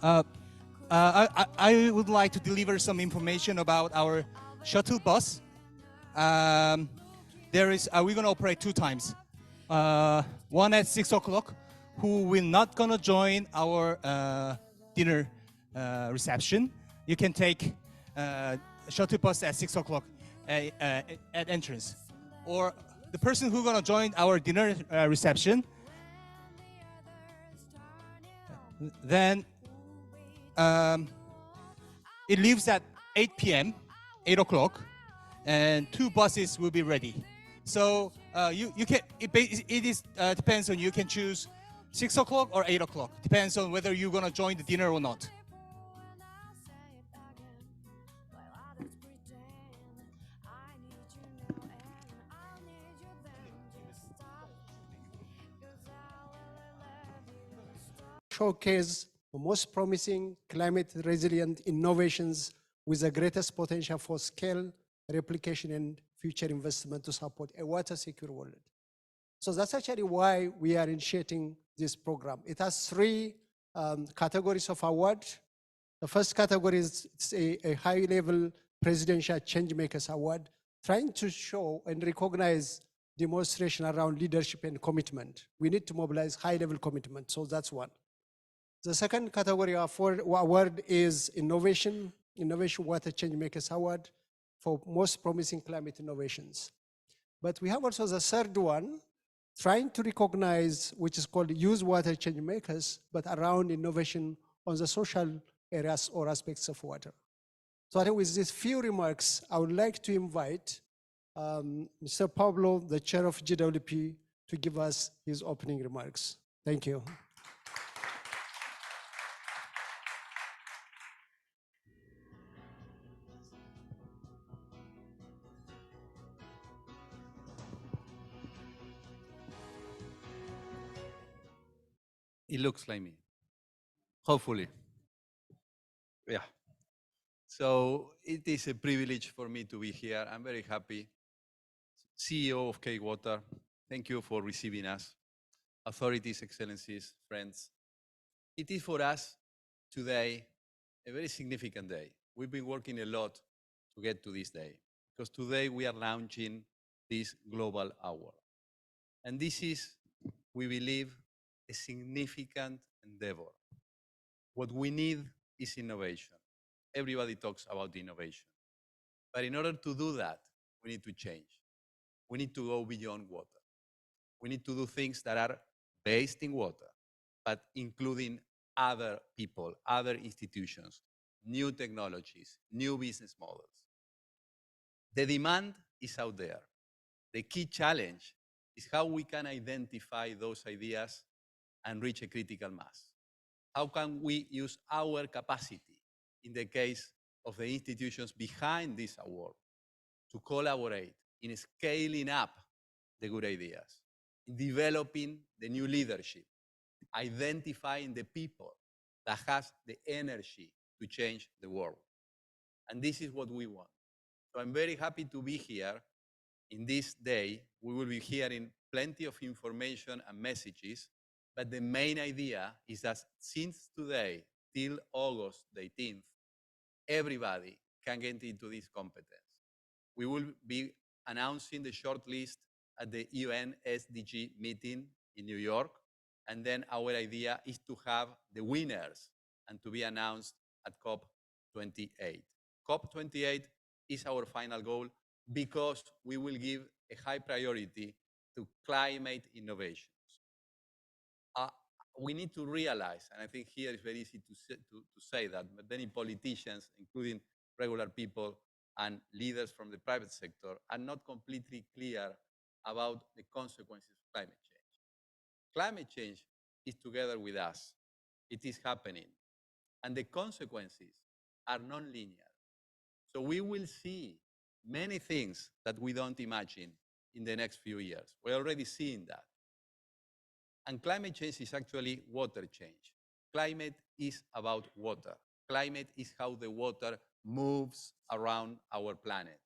Uh, I would like to deliver some information about our shuttle bus. Um, we're gonna operate 2 times. One at 6 o'clock, who will not gonna join our dinner reception. You can take shuttle bus at 6 o'clock at entrance. Or the person who gonna join our dinner reception, then it leaves at 8 p.m., 8 o'clock, and 2 buses will be ready. So you can, it is depends on, you can choose 6 o'clock or 8 o'clock. Depends on whether you're gonna join the dinner or not. Showcase the most promising climate resilient innovations with the greatest potential for scale, replication, and future investment to support a water secure world. So that's actually why we are initiating this program. It has 3 categories of award. The first category is a high-level presidential ChangeMakers award, trying to show and recognize demonstration around leadership and commitment. We need to mobilize high-level commitment, so that's one. The second category of award is Innovation Water ChangeMakers Award for most promising climate innovations. But we have also the third one, trying to recognize, which is called Use Water ChangeMakers, but around innovation on the social areas or aspects of water. So I think with these few remarks, I would like to invite Mr. Pablo, the chair of GWP, to give us his opening remarks. Thank you. It looks like me, hopefully. Yeah. So it is a privilege for me to be here. I'm very happy. CEO of K-Water, thank you for receiving us. Authorities, excellencies, friends. It is for us today a very significant day. We've been working a lot to get to this day, because today we are launching this global hour. And this is, we believe, a significant endeavor. What we need is innovation. Everybody talks about innovation. But in order to do that, we need to change. We need to go beyond water. We need to do things that are based in water, but including other people, other institutions, new technologies, new business models. The demand is out there. The key challenge is how we can identify those ideas and reach a critical mass. How can we use our capacity, in the case of the institutions behind this award, to collaborate in scaling up the good ideas, in developing the new leadership, identifying the people that has the energy to change the world. And this is what we want. So I'm very happy to be here in this day. We will be hearing plenty of information and messages, but the main idea is that since today till August the 18th, everybody can get into this competence. We will be announcing the shortlist at the UN SDG meeting in New York, and then our idea is to have the winners and to be announced at COP28. COP28 is our final goal because we will give a high priority to climate innovations. We need to realize, and I think here it's very easy to say that, but many politicians, including regular people and leaders from the private sector, are not completely clear about the consequences of climate change. Climate change is together with us. It is happening. And the consequences are non-linear. So we will see many things that we don't imagine in the next few years. We're already seeing that. And climate change is actually water change. Climate is about water. Climate is how the water moves around our planet.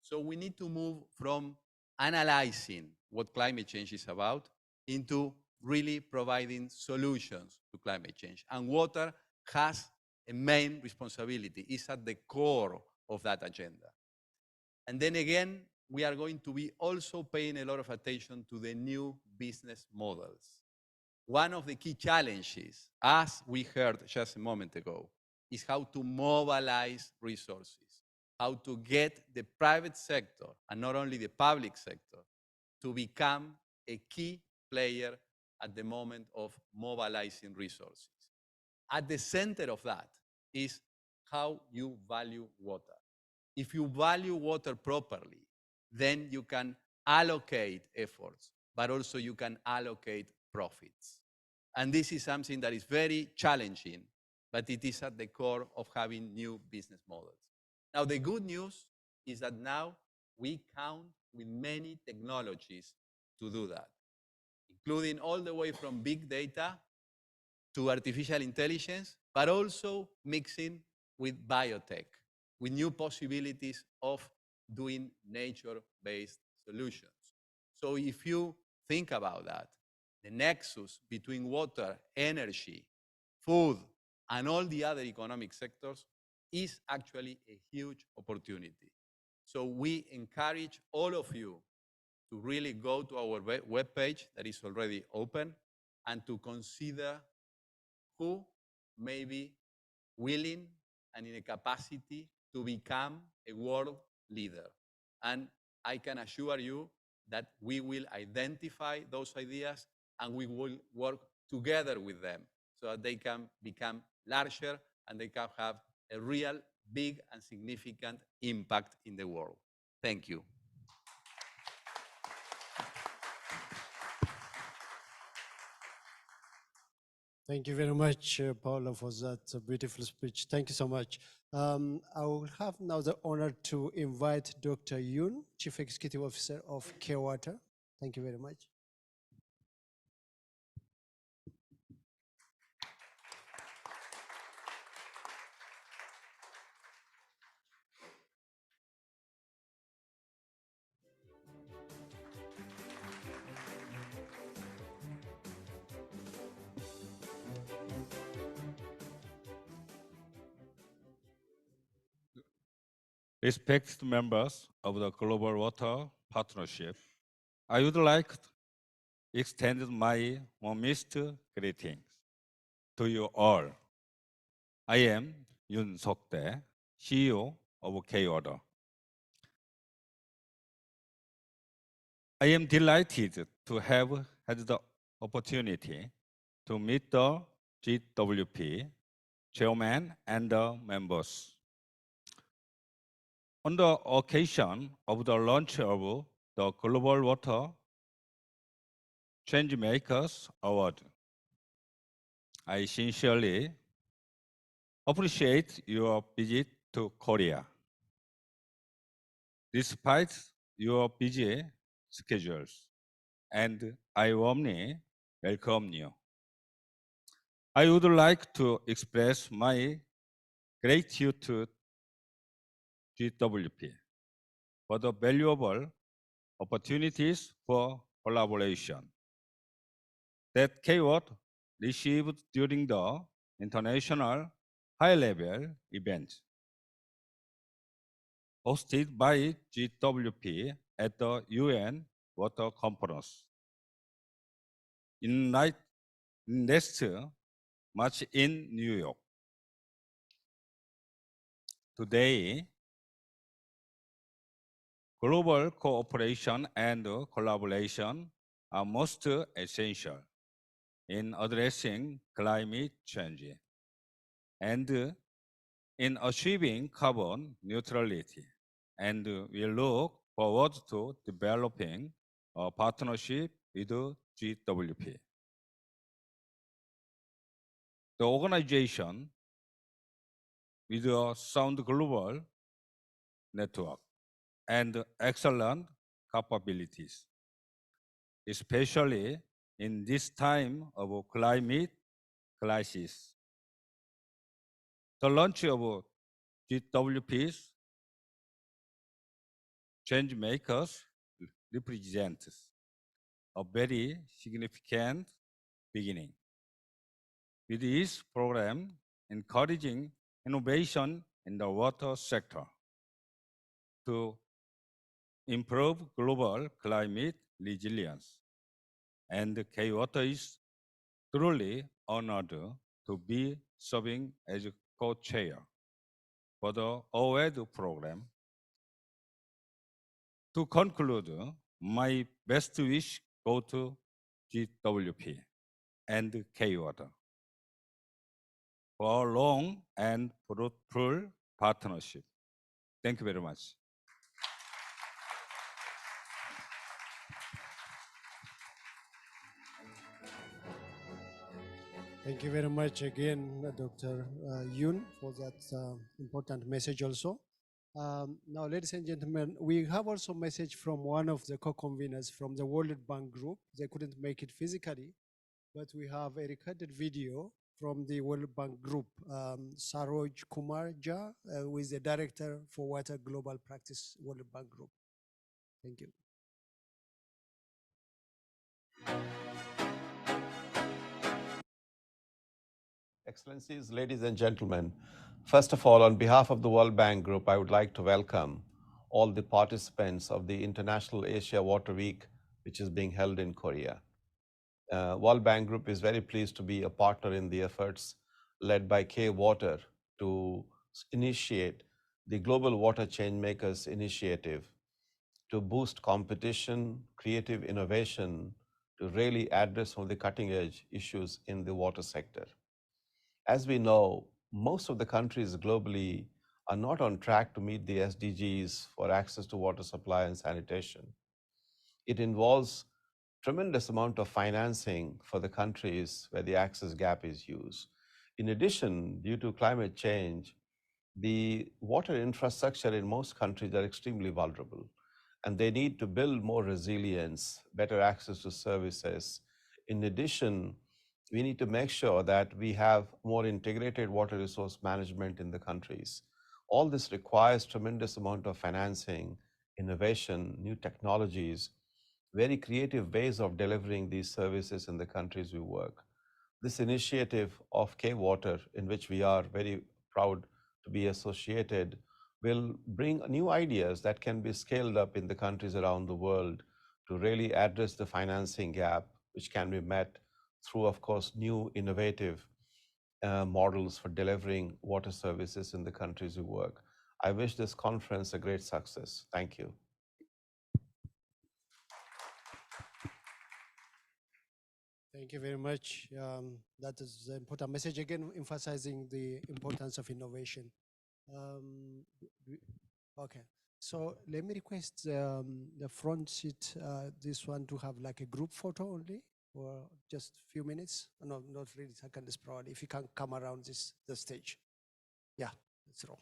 So we need to move from analyzing what climate change is about into really providing solutions to climate change. And water has a main responsibility, is at the core of that agenda. And then again, we are going to be also paying a lot of attention to the new business models. One of the key challenges, as we heard just a moment ago, is how to mobilize resources, how to get the private sector, and not only the public sector, to become a key player at the moment of mobilizing resources. At the center of that is how you value water. If you value water properly, then you can allocate efforts, but also you can allocate profits. And this is something that is very challenging, but it is at the core of having new business models. Now, the good news is that now we count with many technologies to do that, including all the way from big data to artificial intelligence, but also mixing with biotech, with new possibilities of doing nature-based solutions. So if you think about that, the nexus between water, energy, food, and all the other economic sectors is actually a huge opportunity. So we encourage all of you to really go to our webpage that is already open and to consider who may be willing and in a capacity to become a world leader. And I can assure you that we will identify those ideas and we will work together with them so that they can become larger and they can have a real big and significant impact in the world. Thank you. Thank you very much, Paolo, for that beautiful speech. Thank you so much. I will have now the honor to invite Dr. Yoon, Chief Executive Officer of K-Water. Thank you very much. Respected members of the Global Water Partnership, I would like to extend my warmest greetings to you all. I am Yoon Sok-tae, CEO of K-Water. I am delighted to have had the opportunity to meet the GWP chairman and the members. On the occasion of the launch of the Global Water ChangeMakers Award, I sincerely appreciate your visit to Korea. Despite your busy schedules, and I warmly welcome you. I would like to express my gratitude to GWP for the valuable opportunities for collaboration that K-Watt received during the international high-level event hosted by GWP at the UN Water Conference in next March in New York. Today, global cooperation and collaboration are most essential in addressing climate change and in achieving carbon neutrality. And we look forward to developing a partnership with GWP. The organization, with a sound global network and excellent capabilities, especially in this time of climate crisis. The launch of GWP's ChangeMakers represents a very significant beginning. With this program, encouraging innovation in the water sector to improve global climate resilience. And K-Water is truly honored to be serving as co-chair for the OED program. To conclude, my best wish go to GWP and K-Water for a long and fruitful partnership. Thank you very much. Thank you very much again, Dr. Yoon, for that important message also. Now, ladies and gentlemen, we have also a message from one of the co-conveners from the World Bank Group. They couldn't make it physically, but we have a recorded video from the World Bank Group, Saroj Kumar Jha, who is the Director for Water Global Practice, World Bank Group. Thank you. Excellencies, ladies and gentlemen, first of all, on behalf of the World Bank Group, I would like to welcome all the participants of the International Asia Water Week, which is being held in Korea. World Bank Group is very pleased to be a partner in the efforts led by K-Water to initiate the Global Water ChangeMakers initiative to boost competition, creative innovation, to really address some of the cutting edge issues in the water sector. As we know, most of the countries globally are not on track to meet the SDGs for access to water supply and sanitation. It involves tremendous amount of financing for the countries where the access gap is huge. In addition, due to climate change, the water infrastructure in most countries are extremely vulnerable, and they need to build more resilience, better access to services. In addition, we need to make sure that we have more integrated water resource management in the countries. All this requires tremendous amount of financing, innovation, new technologies, very creative ways of delivering these services in the countries we work. This initiative of K-Water, in which we are very proud to be associated, will bring new ideas that can be scaled up in the countries around the world to really address the financing gap, which can be met through, of course, new innovative models for delivering water services in the countries we work. I wish this conference a great success. Thank you. Thank you very much. That is an important message, again, emphasizing the importance of innovation. Okay, so let me request the front seat, this one, to have like a group photo only for just a few minutes. No, not really seconds, probably, if you can come around the stage. Yeah, let's roll.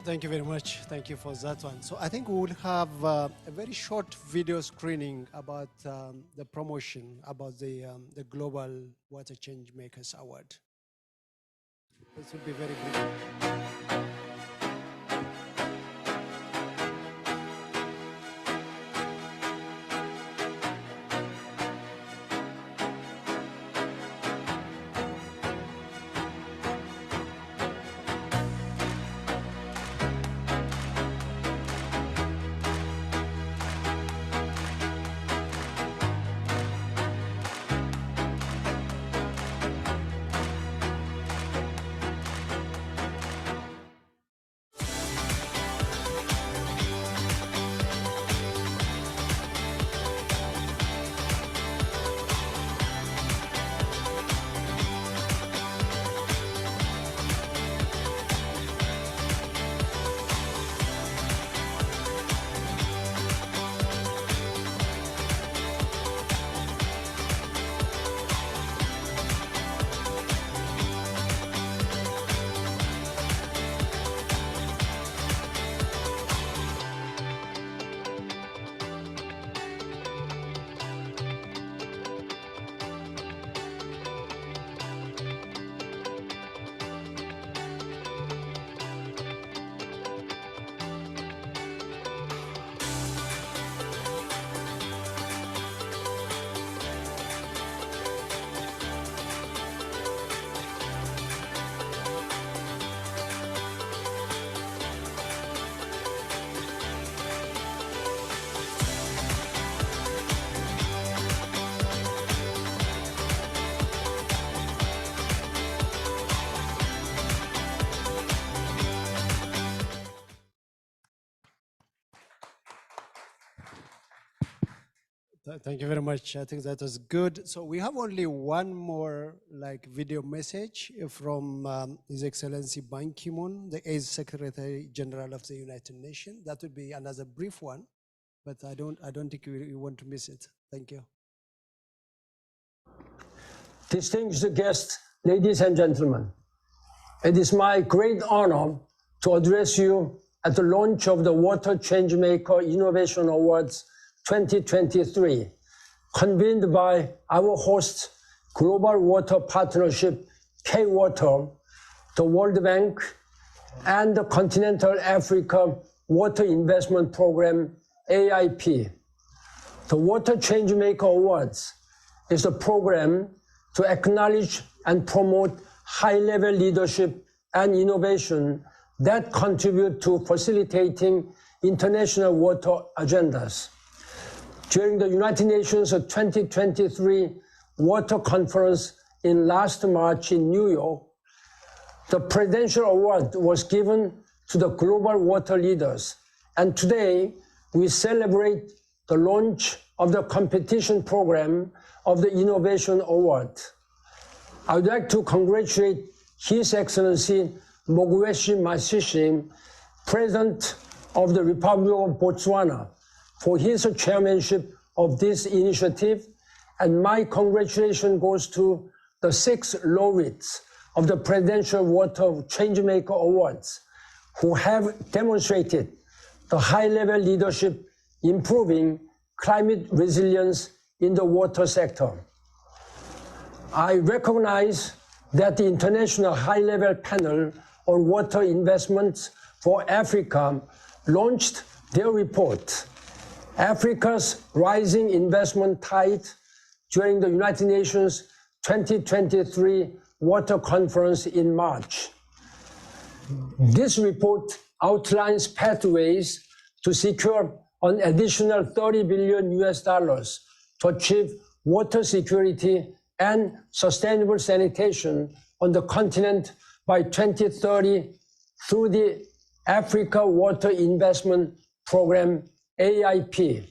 Thank you very much. Thank you for that one. So I think we will have a very short video screening about the promotion, about the Global Water ChangeMakers Award. This will be very brief. Thank you very much. I think that was good. So we have only one more video message from His Excellency Ban Ki-moon, the 8th Secretary General of the United Nations. That would be another brief one, but I don't think you want to miss it. Thank you. Distinguished guests, ladies and gentlemen, it is my great honor to address you at the launch of the Water ChangeMaker Innovation Awards 2023, convened by our host, Global Water Partnership, K-Water, the World Bank, and the Continental Africa Water Investment Program, AIP. The Water ChangeMaker Awards is a program to acknowledge and promote high-level leadership and innovation that contribute to facilitating international water agendas. During the United Nations 2023 Water Conference in last March in New York, the Presidential Award was given to the global water leaders, and today we celebrate the launch of the competition program of the Innovation Award. I would like to congratulate His Excellency Mogwesi Masisi, President of the Republic of Botswana, for his chairmanship of this initiative, and my congratulations goes to the 6 laureates of the Presidential Water ChangeMaker Awards, who have demonstrated the high-level leadership improving climate resilience in the water sector. I recognize that the International High-Level Panel on Water Investments for Africa launched their report, Africa's Rising Investment Tide, during the United Nations 2023 Water Conference in March. This report outlines pathways to secure an additional $30 billion to achieve water security and sustainable sanitation on the continent by 2030 through the Africa Water Investment Program, AIP.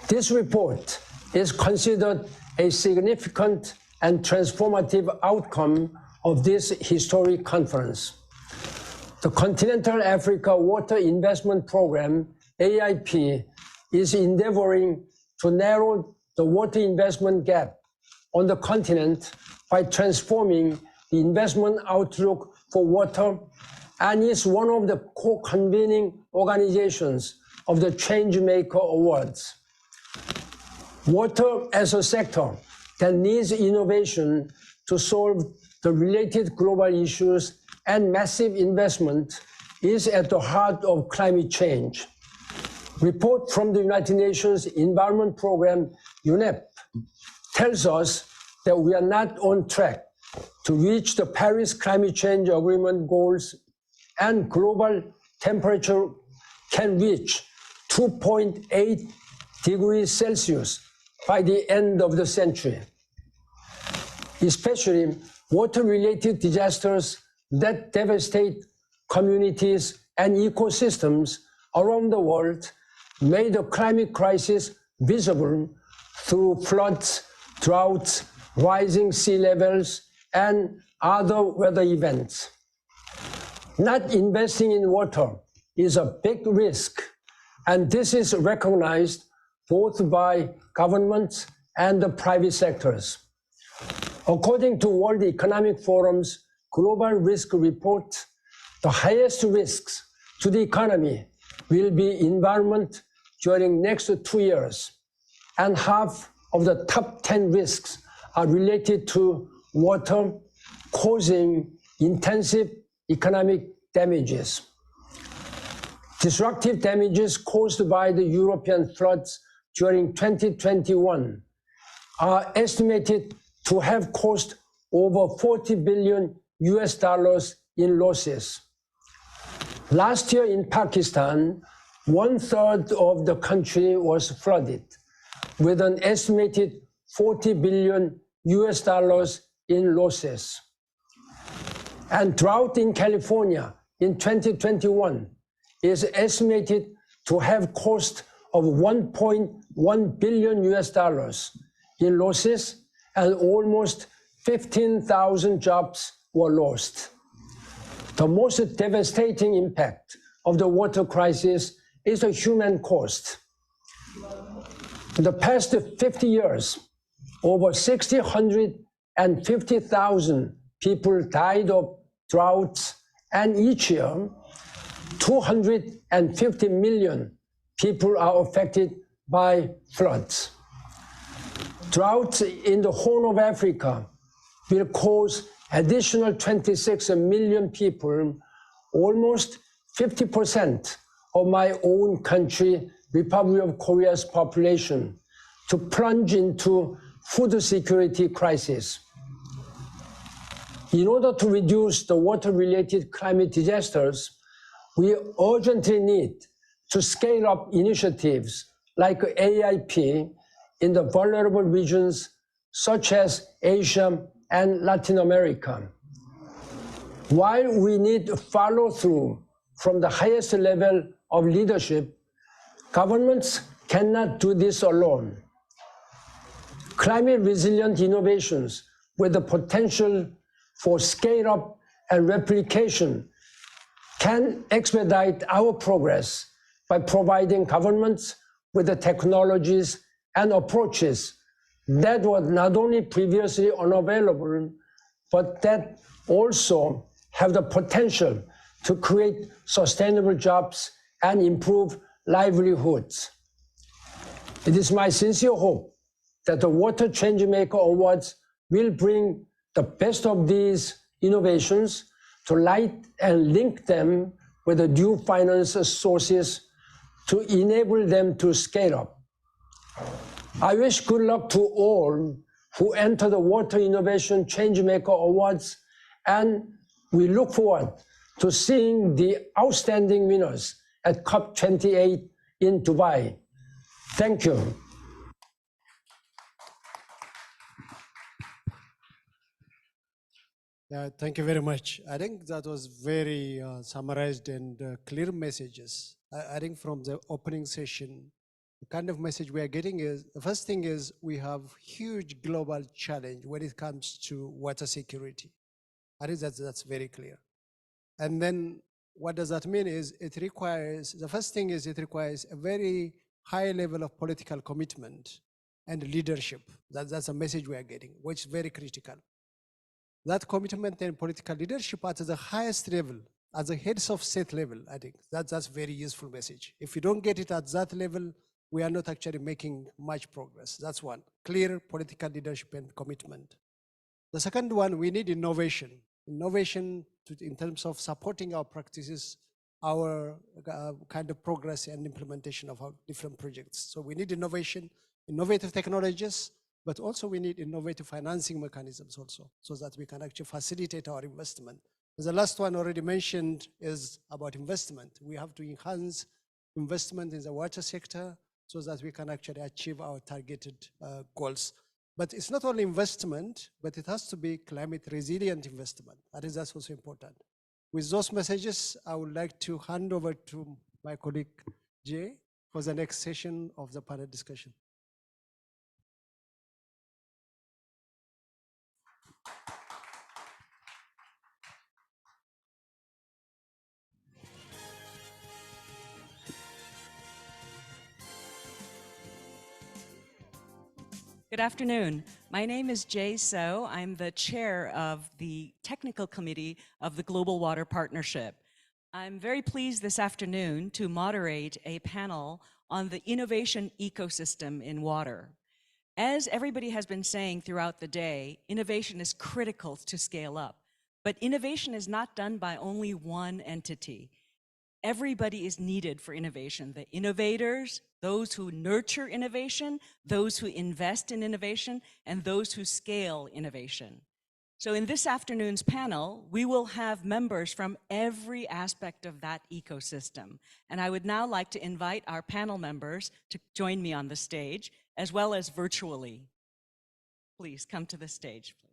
This report is considered a significant and transformative outcome of this historic conference. The Continental Africa Water Investment Program, AIP, is endeavoring to narrow the water investment gap on the continent by transforming the investment outlook for water and is one of the co-convening organizations of the ChangeMaker Awards. Water as a sector that needs innovation to solve the related global issues and massive investment is at the heart of climate change. Report from the United Nations Environment Program, UNEP, tells us that we are not on track to reach the Paris Climate Change Agreement goals, and global temperature can reach 2.8 degrees Celsius by the end of the century. Especially water-related disasters that devastate communities and ecosystems around the world made the climate crisis visible through floods, droughts, rising sea levels, and other weather events. Not investing in water is a big risk, and this is recognized both by governments and the private sectors. According to World Economic Forum's Global Risk Report, the highest risks to the economy will be environment during next 2 years, and half of the top 10 risks are related to water, causing intensive economic damages. Destructive damages caused by the European floods during 2021 are estimated to have cost over $40 billion in losses. Last year in Pakistan, 1/3 of the country was flooded, with an estimated $40 billion in losses. And drought in California in 2021 is estimated to have cost of $1.1 billion in losses, and almost 15,000 jobs were lost. The most devastating impact of the water crisis is the human cost. In the past 50 years, over 650,000 people died of droughts, and each year, 250 million people are affected by floods. Droughts in the Horn of Africa will cause additional 26 million people, almost 50% of my own country, Republic of Korea's population, to plunge into food security crisis. In order to reduce the water-related climate disasters, we urgently need to scale up initiatives like AIP in the vulnerable regions such as Asia and Latin America. While we need follow-through from the highest level of leadership, governments cannot do this alone. Climate-resilient innovations with the potential for scale-up and replication can expedite our progress by providing governments with the technologies and approaches that were not only previously unavailable, but that also have the potential to create sustainable jobs and improve livelihoods. It is my sincere hope that the Water ChangeMaker Awards will bring the best of these innovations to light and link them with the due finance sources to enable them to scale up. I wish good luck to all who enter the Water Innovation ChangeMaker Awards, and we look forward to seeing the outstanding winners at COP28 in Dubai. Thank you. Yeah, thank you very much. I think that was very summarized and clear messages. I think from the opening session, the kind of message we are getting is, the first thing is we have huge global challenge when it comes to water security. I think that's very clear. And then what does that mean is it requires, the first thing is it requires a very high level of political commitment and leadership. That's a message we are getting, which is very critical. That commitment and political leadership at the highest level as a heads of state level, I think that's very useful message. If you don't get it at that level, we are not actually making much progress. That's one, clear political leadership and commitment. The second one, we need innovation. Innovation in terms of supporting our practices, our kind of progress and implementation of our different projects. So we need innovation, innovative technologies, but also we need innovative financing mechanisms also, so that we can actually facilitate our investment. The last one already mentioned is about investment. We have to enhance investment in the water sector so that we can actually achieve our targeted goals. But it's not only investment, but it has to be climate resilient investment. I think that's also important. With those messages, I would like to hand over to my colleague Jay for the next session of the panel discussion. Good afternoon. My name is Jay So. I'm the chair of the technical committee of the Global Water Partnership. I'm very pleased this afternoon to moderate a panel on the innovation ecosystem in water. As everybody has been saying throughout the day, innovation is critical to scale up. But innovation is not done by only one entity. Everybody is needed for innovation. The innovators, those who nurture innovation, those who invest in innovation, and those who scale innovation. So in this afternoon's panel, we will have members from every aspect of that ecosystem. And I would now like to invite our panel members to join me on the stage, as well as virtually. Please come to the stage, please.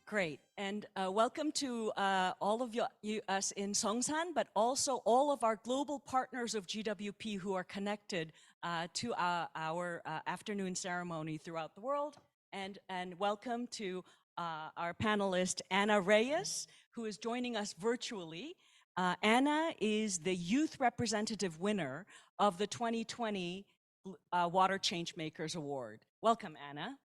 Great, and welcome to all of us in Seongsan, but also all of our global partners of GWP who are connected to our afternoon ceremony throughout the world. And welcome to our panelist, Anna Reyes, who is joining us virtually. Anna is the youth representative winner of the 2020 Water ChangeMakers Award. Welcome, Anna.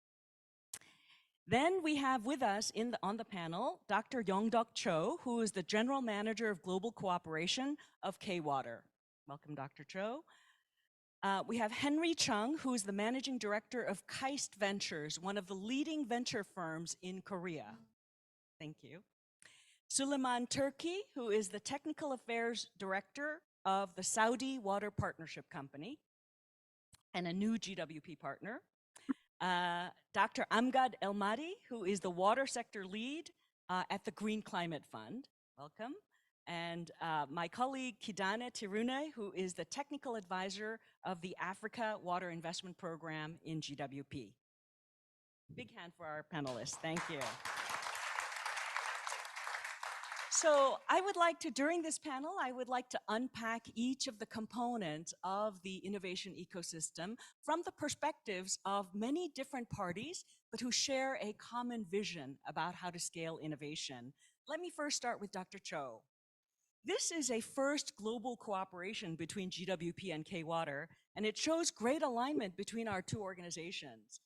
Then we have with us on the panel, Dr. Yongdok Cho, who is the General Manager of Global Cooperation of K-Water. Welcome, Dr. Cho. We have Henry Chung, who is the Managing Director of KAIST Ventures, one of the leading venture firms in Korea. Thank you. Suleiman Turki, who is the Technical Affairs Director of the Saudi Water Partnership Company and a new GWP partner. Dr. Amgad Elmadi, who is the water sector lead at the Green Climate Fund. Welcome. And my colleague Kidane Tirune, who is the technical advisor of the Africa Water Investment Program in GWP. Big hand for our panelists. Thank you. So I would like to, during this panel, I would like to unpack each of the components of the innovation ecosystem from the perspectives of many different parties, but who share a common vision about how to scale innovation. Let me first start with Dr. Cho. This is a first global cooperation between GWP and K-Water, and it shows great alignment between our two organizations.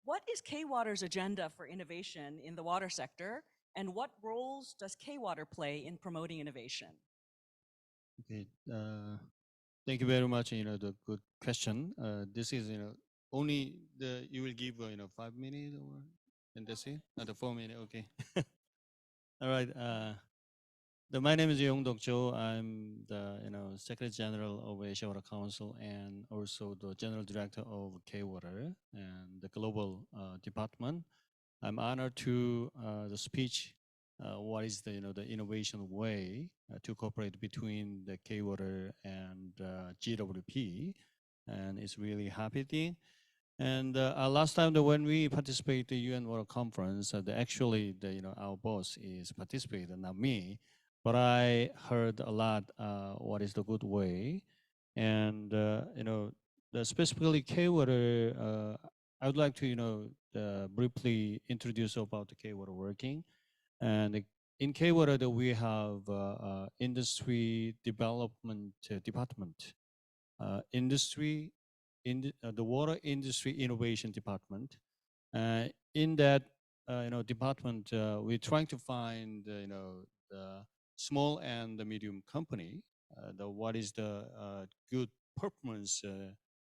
What is K-Water's agenda for innovation in the water sector? And what roles does K-Water play in promoting innovation? Okay, thank you very much. The good question. This is only you will give 5 minutes or and that's it. Not the 4 minutes. Okay. All right. My name is Yongdok Jo. I'm the Secretary General of Asia Water Council and also the General Director of K-Water and the Global Department. I'm honored to the speech. What is the the innovation way to cooperate between the K-Water and GWP, and it's really happy thing. And last time when we participated the UN Water Conference, actually our boss is participating, not me, but I heard a lot what is the good way. And, specifically K-water, I would like to, briefly introduce about the K-water working. And in K-water, we have industry development department, the water industry innovation department. In that, department, we're trying to find, the small and the medium company, what is the good performance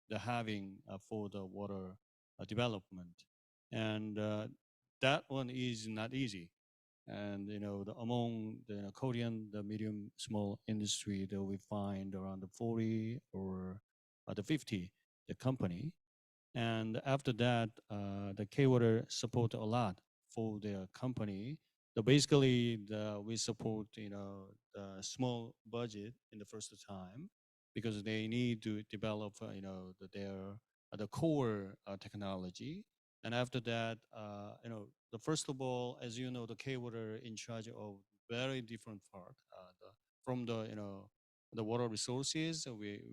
they're having for the water development. And that one is not easy. And among the Korean, the medium small industry, that we find around the 40 or the 50 the company. And after that, the K-Water support a lot for their company. So basically, we support the small budget in the first time, because they need to develop the core technology. And after that, the first of all, as you know, the K-Water in charge of very different part. From the water resources,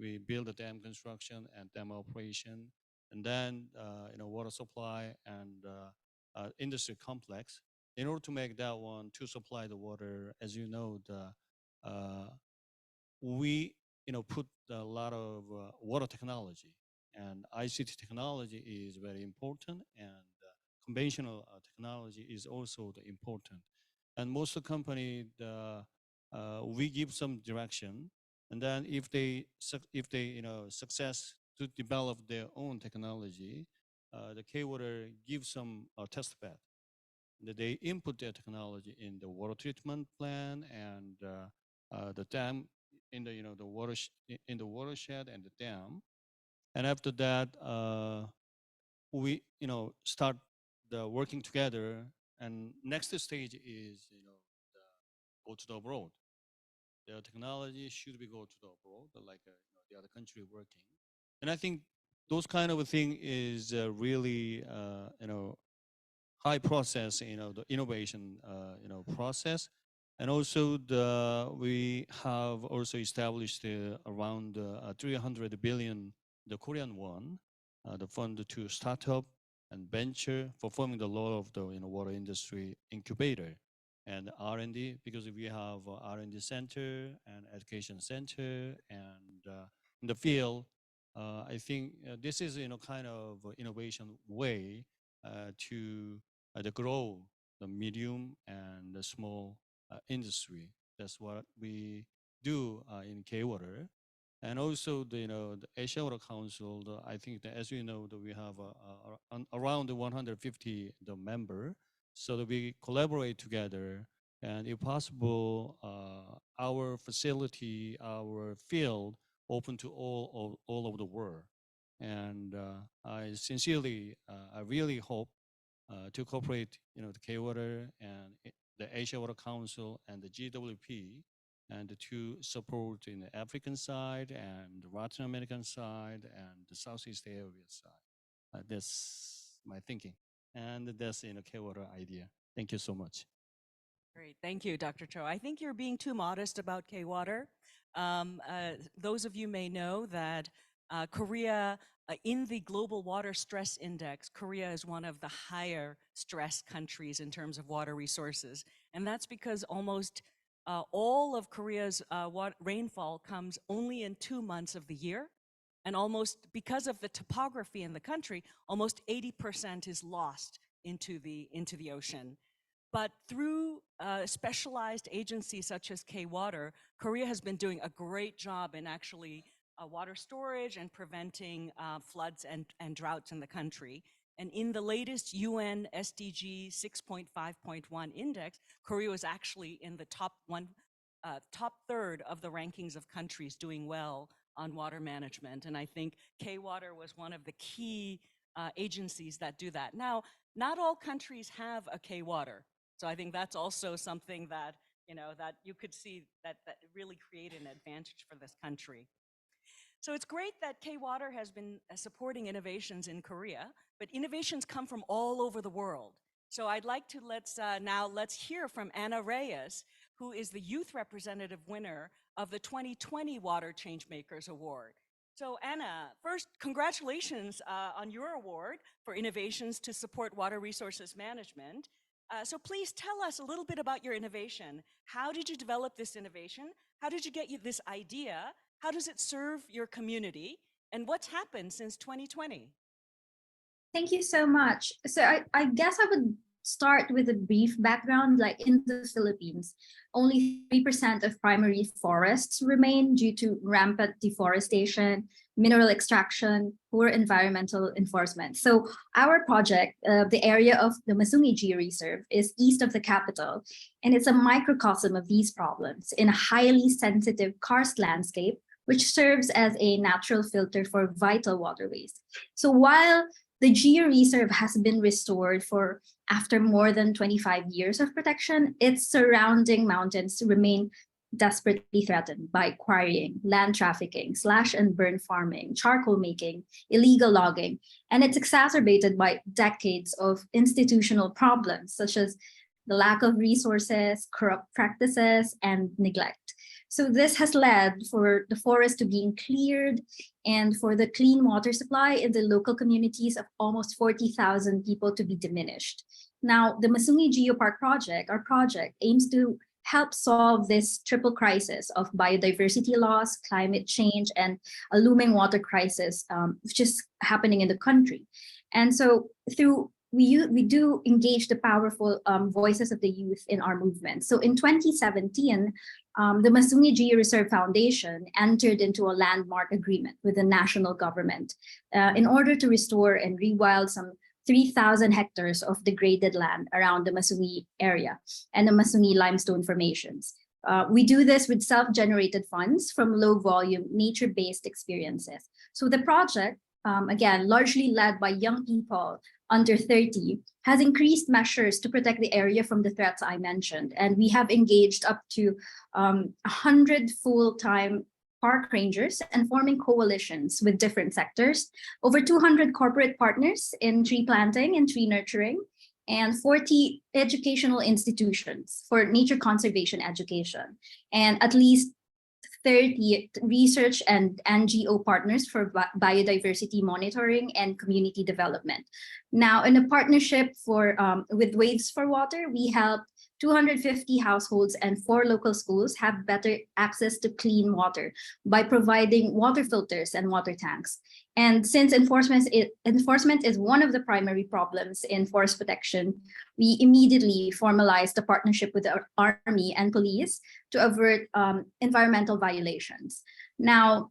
we build the dam construction and dam operation, and then water supply and industry complex. In order to make that one to supply the water, as you know, we put a lot of water technology, and ICT technology is very important, and conventional technology is also the important. And most of the company, we give some direction, and then if they success to develop their own technology, the K-Water gives some test bed. They input their technology in the water treatment plan and the dam in the in the watershed and the dam. And after that, we start the working together. And next stage is go to the abroad. The technology should be go to the abroad, like the other country working. And I think those kind of a thing is really high process, the innovation process. And also we have also established around 300 billion the Korean won, the fund to startup and venture, performing the lot of the water industry incubator and R&D, because we have R&D center and education center, and in the field, I think this is kind of innovation way to grow the medium and the small industry. That's what we do in K-Water. And also the Asia Water Council, I think that, as you know, that we have around 150 the member, so that we collaborate together, and if possible, our facility, our field open to all over the world. And I sincerely, I really hope to cooperate, the K-Water and the Asia Water Council and the GWP, and to support in the African side and the Latin American side and the Southeast area side. That's my thinking, and that's K-Water idea. Thank you so much. Great, thank you, Dr. Cho. I think you're being too modest about K-Water. Those of you may know that Korea, in the Global Water Stress Index, Korea is one of the higher stress countries in terms of water resources. And that's because almost all of Korea's rainfall comes only in 2 months of the year. And almost, because of the topography in the country, almost 80% is lost into the ocean. But through specialized agencies such as K-Water, Korea has been doing a great job in actually water storage and preventing floods and droughts in the country. And in the latest UN SDG 6.5.1 index, Korea was actually in the top third of the rankings of countries doing well on water management. And I think K-Water was one of the key agencies that do that. Now, not all countries have a K-Water. So I think that's also something that, that you could see that really created an advantage for this country. So it's great that K-Water has been supporting innovations in Korea, but innovations come from all over the world. So I'd like to let's hear from Anna Reyes, who is the youth representative winner of the 2020 Water Changemakers Award. So Anna, first, congratulations on your award for innovations to support water resources management. So please tell us a little bit about your innovation. How did you develop this innovation? How did you get this idea? How does it serve your community? And what's happened since 2020? Thank you so much. So I guess I would start with a brief background. Like in the Philippines, only 3% of primary forests remain due to rampant deforestation, mineral extraction, poor environmental enforcement. So our project, the area of the Masungi Geo-Reserve, is east of the capital, and it's a microcosm of these problems in a highly sensitive karst landscape, which serves as a natural filter for vital waterways. So while the Geo-Reserve has been restored after more than 25 years of protection, its surrounding mountains remain desperately threatened by quarrying, land trafficking, slash and burn farming, charcoal making, illegal logging, and it's exacerbated by decades of institutional problems such as the lack of resources, corrupt practices, and neglect. So this has led for the forest to being cleared and for the clean water supply in the local communities of almost 40,000 people to be diminished. Now, the Masungi Geopark project, our project, aims to help solve this triple crisis of biodiversity loss, climate change, and a looming water crisis, which is happening in the country. And so we do engage the powerful voices of the youth in our movement. So in 2017, the Masungi Geo-Reserve Foundation entered into a landmark agreement with the national government in order to restore and rewild some 3,000 hectares of degraded land around the Masungi area and the Masungi limestone formations. We do this with self-generated funds from low-volume, nature-based experiences. So the project, again, largely led by young people under 30, has increased measures to protect the area from the threats I mentioned. And we have engaged up to 100 full-time park rangers and forming coalitions with different sectors, over 200 corporate partners in tree planting and tree nurturing, and 40 educational institutions for nature conservation education, and at least 30 research and NGO partners for biodiversity monitoring and community development. Now, in a partnership with Waves for Water, we help 250 households and 4 local schools have better access to clean water by providing water filters and water tanks. And since enforcement is one of the primary problems in forest protection, we immediately formalized a partnership with the Army and police to avert environmental violations. Now,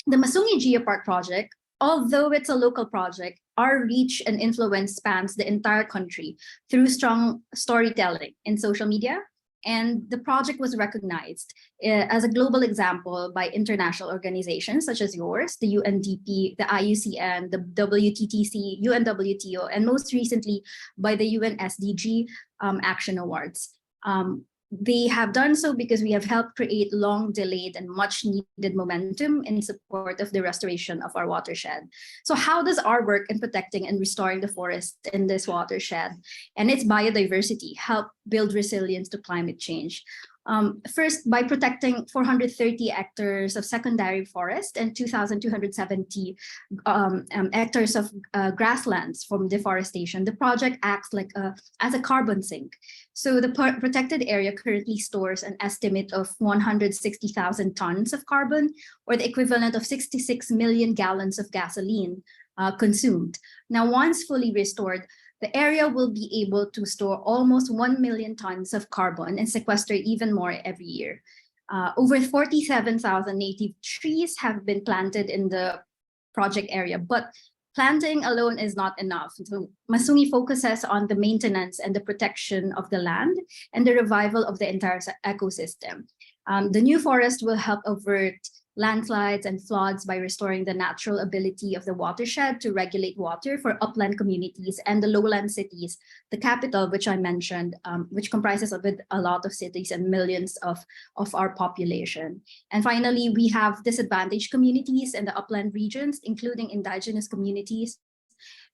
the Masungi Geopark project, although it's a local project, our reach and influence spans the entire country through strong storytelling in social media. And the project was recognized as a global example by international organizations such as yours, the UNDP, the IUCN, the WTTC, UNWTO, and most recently by the UN SDG Action Awards. They have done so because we have helped create long delayed and much needed momentum in support of the restoration of our watershed. So how does our work in protecting and restoring the forest in this watershed and its biodiversity help build resilience to climate change? First, by protecting 430 hectares of secondary forest and 2,270 hectares of grasslands from deforestation, the project acts like as a carbon sink. So the protected area currently stores an estimate of 160,000 tons of carbon, or the equivalent of 66 million gallons of gasoline consumed. Now, once fully restored, the area will be able to store almost 1 million tons of carbon and sequester even more every year. Over 47,000 native trees have been planted in the project area, but planting alone is not enough. So Masungi focuses on the maintenance and the protection of the land and the revival of the entire ecosystem. The new forest will help avert landslides and floods by restoring the natural ability of the watershed to regulate water for upland communities and the lowland cities, the capital, which I mentioned, which comprises of a lot of cities and millions of our population. And finally, we have disadvantaged communities in the upland regions, including indigenous communities,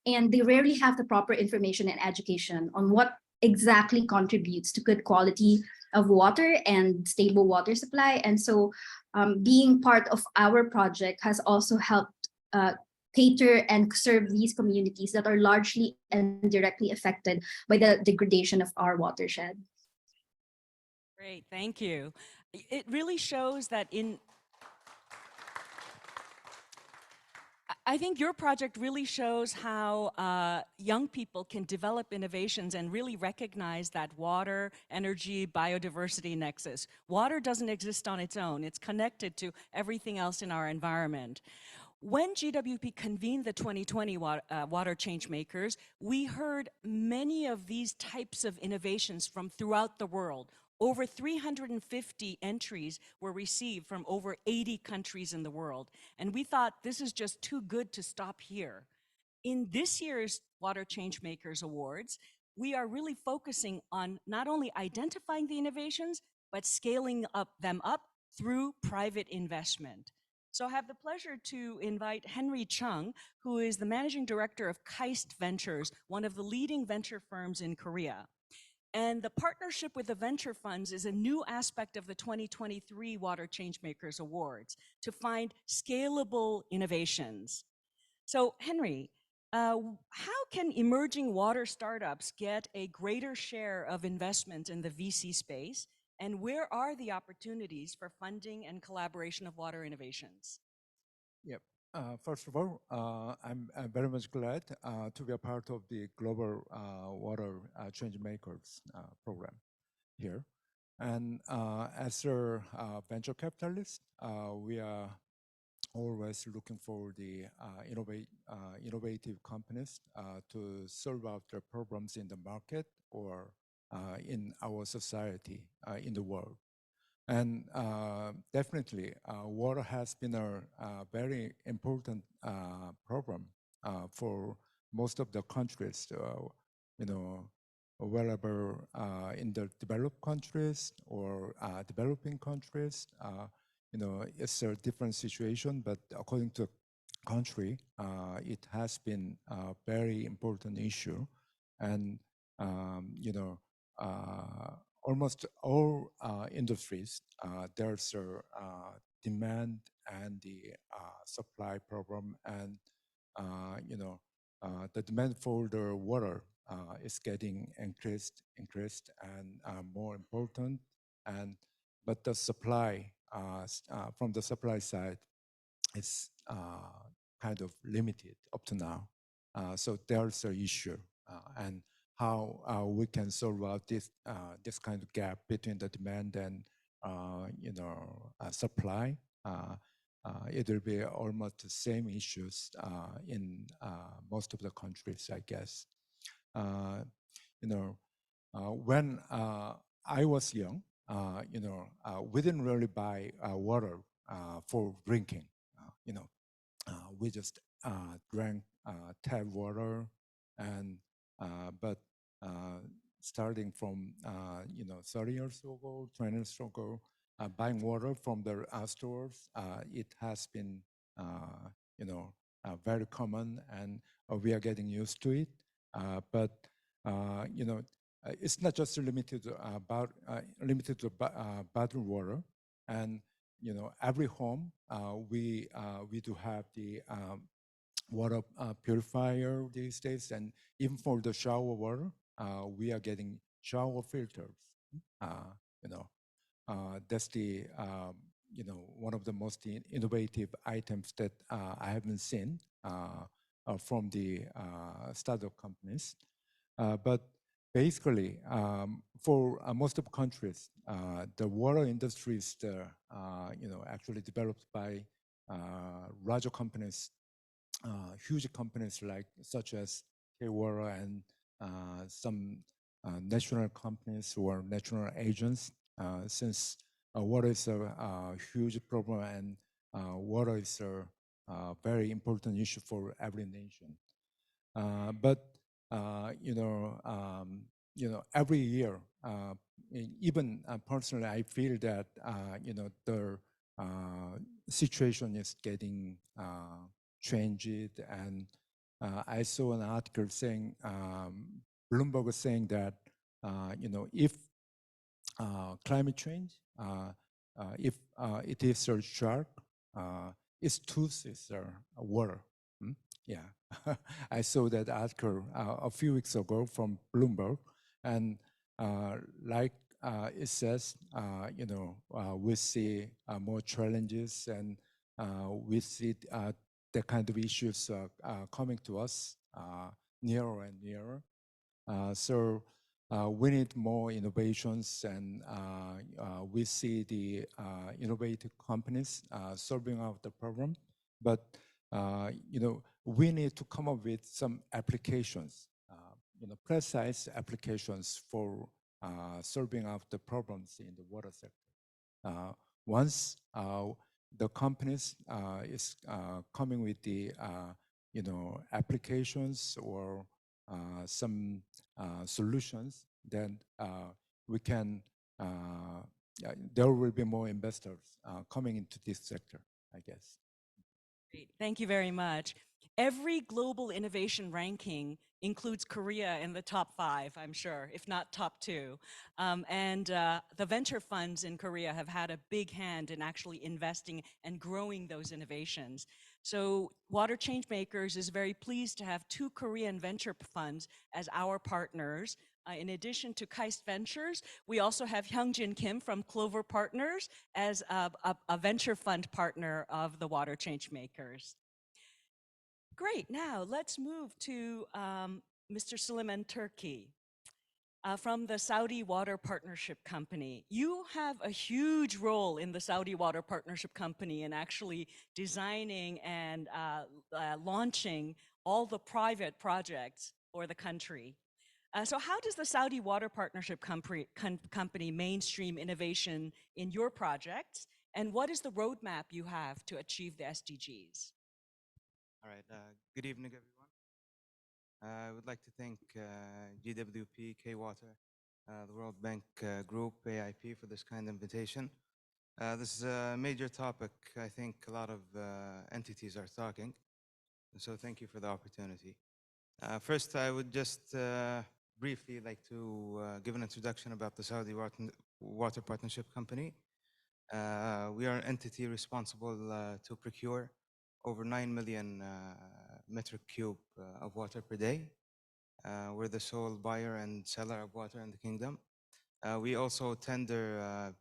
and they rarely have the proper information and education on what exactly contributes to good quality of water and stable water supply. And so being part of our project has also helped cater and serve these communities that are largely and directly affected by the degradation of our watershed. Great, thank you. It really shows that I think your project really shows how young people can develop innovations and really recognize that water, energy, biodiversity nexus. Water doesn't exist on its own. It's connected to everything else in our environment. When GWP convened the 2020 Water Changemakers, we heard many of these types of innovations from throughout the world. Over 350 entries were received from over 80 countries in the world. And we thought this is just too good to stop here. In this year's Water Changemakers Awards, we are really focusing on not only identifying the innovations, but scaling them up through private investment. So I have the pleasure to invite Henry Chung, who is the Managing Director of Keist Ventures, one of the leading venture firms in Korea. And the partnership with the venture funds is a new aspect of the 2023 Water Changemakers Awards to find scalable innovations. So Henry, how can emerging water startups get a greater share of investment in the VC space? And where are the opportunities for funding and collaboration of water innovations? Yep. First of all, I'm very much glad to be a part of the Global Water ChangeMakers program here. And as a venture capitalist, we are always looking for the innovative companies to solve out their problems in the market or in our society, in the world. And definitely, water has been a very important problem for most of the countries, you know, wherever in the developed countries or developing countries, it's a different situation, but according to country, it has been a very important issue. And, almost all industries, there's a demand and the supply problem, and the demand for the water is getting increased, and more important. And but the supply from the supply side is kind of limited up to now. So there's an issue, and how we can solve out this kind of gap between the demand and supply. It will be almost the same issues in most of the countries, I guess. When I was young, we didn't really buy water for drinking. We just drank tap water, and but starting from 30 years ago, 20 years ago, buying water from the stores, it has been very common, and we are getting used to it. But it's not just limited to bottled water, and every home we do have the water purifier these days, and even for the shower water, we are getting shower filters. That's the one of the most innovative items that I haven't seen from the startup companies. But basically, for most of countries, the water industry is actually developed by larger companies, huge companies such as K-Water and some national companies who are national agents. Since water is a huge problem, and water is a very important issue for every nation. But every year, even personally, I feel that the situation is getting changed. And I saw an article saying, Bloomberg was saying that if climate change, if it is a shark, its tooth is water. Yeah, I saw that article a few weeks ago from Bloomberg, and like it says, we see more challenges, and we see the kind of issues coming to us nearer and nearer. So we need more innovations, and we see the innovative companies solving out the problem. But we need to come up with some applications, precise applications for solving out the problems in the water sector. Once the companies is coming with the applications or some solutions, then we can, there will be more investors coming into this sector, I guess. Great. Thank you very much. Every global innovation ranking includes Korea in the top 5, I'm sure, if not top 2. The venture funds in Korea have had a big hand in actually investing and growing those innovations. So Water ChangeMakers is very pleased to have 2 Korean venture funds as our partners. In addition to Keist Ventures, we also have Hyungjin Kim from Clover Partners as a venture fund partner of the Water ChangeMakers. Great, now let's move to Mr. Suleiman Turki from the Saudi Water Partnership Company. You have a huge role in the Saudi Water Partnership Company in actually designing and launching all the private projects for the country. So how does the Saudi Water Partnership Company mainstream innovation in your projects? And what is the roadmap you have to achieve the SDGs? All right, good evening, everyone. I would like to thank GWP, K-Water, the World Bank Group, AIP for this kind invitation. This is a major topic. I think a lot of entities are talking. So thank you for the opportunity. First, I would just briefly like to give an introduction about the Saudi Water Partnership Company. We are an entity responsible to procure over 9 million metric cube of water per day. We're the sole buyer and seller of water in the kingdom. We also tender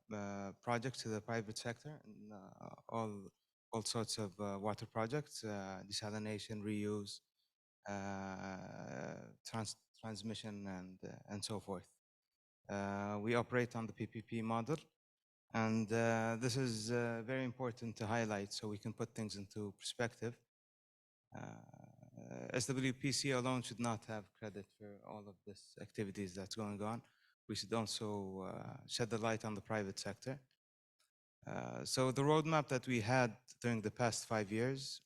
projects to the private sector, and all sorts of water projects, desalination, reuse, transmission, and so forth. We operate on the PPP model, and this is very important to highlight so we can put things into perspective. SWPC alone should not have credit for all of this activities that's going on. We should also shed the light on the private sector. So the roadmap that we had during the past 5 years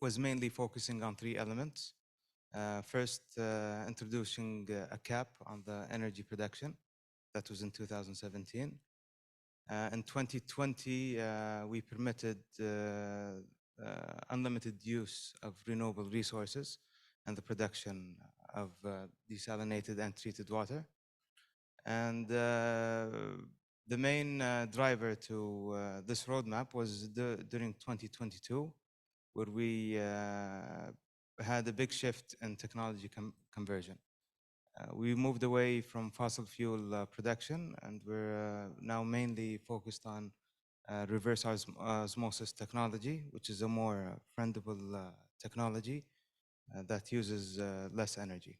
was mainly focusing on 3 elements. First, introducing a cap on the energy production. That was in 2017. In 2020, we permitted unlimited use of renewable resources and the production of desalinated and treated water. And the main driver to this roadmap was during 2022, where we had a big shift in technology conversion. We moved away from fossil fuel production, and we're now mainly focused on reverse osmosis technology, which is a more friendable technology that uses less energy.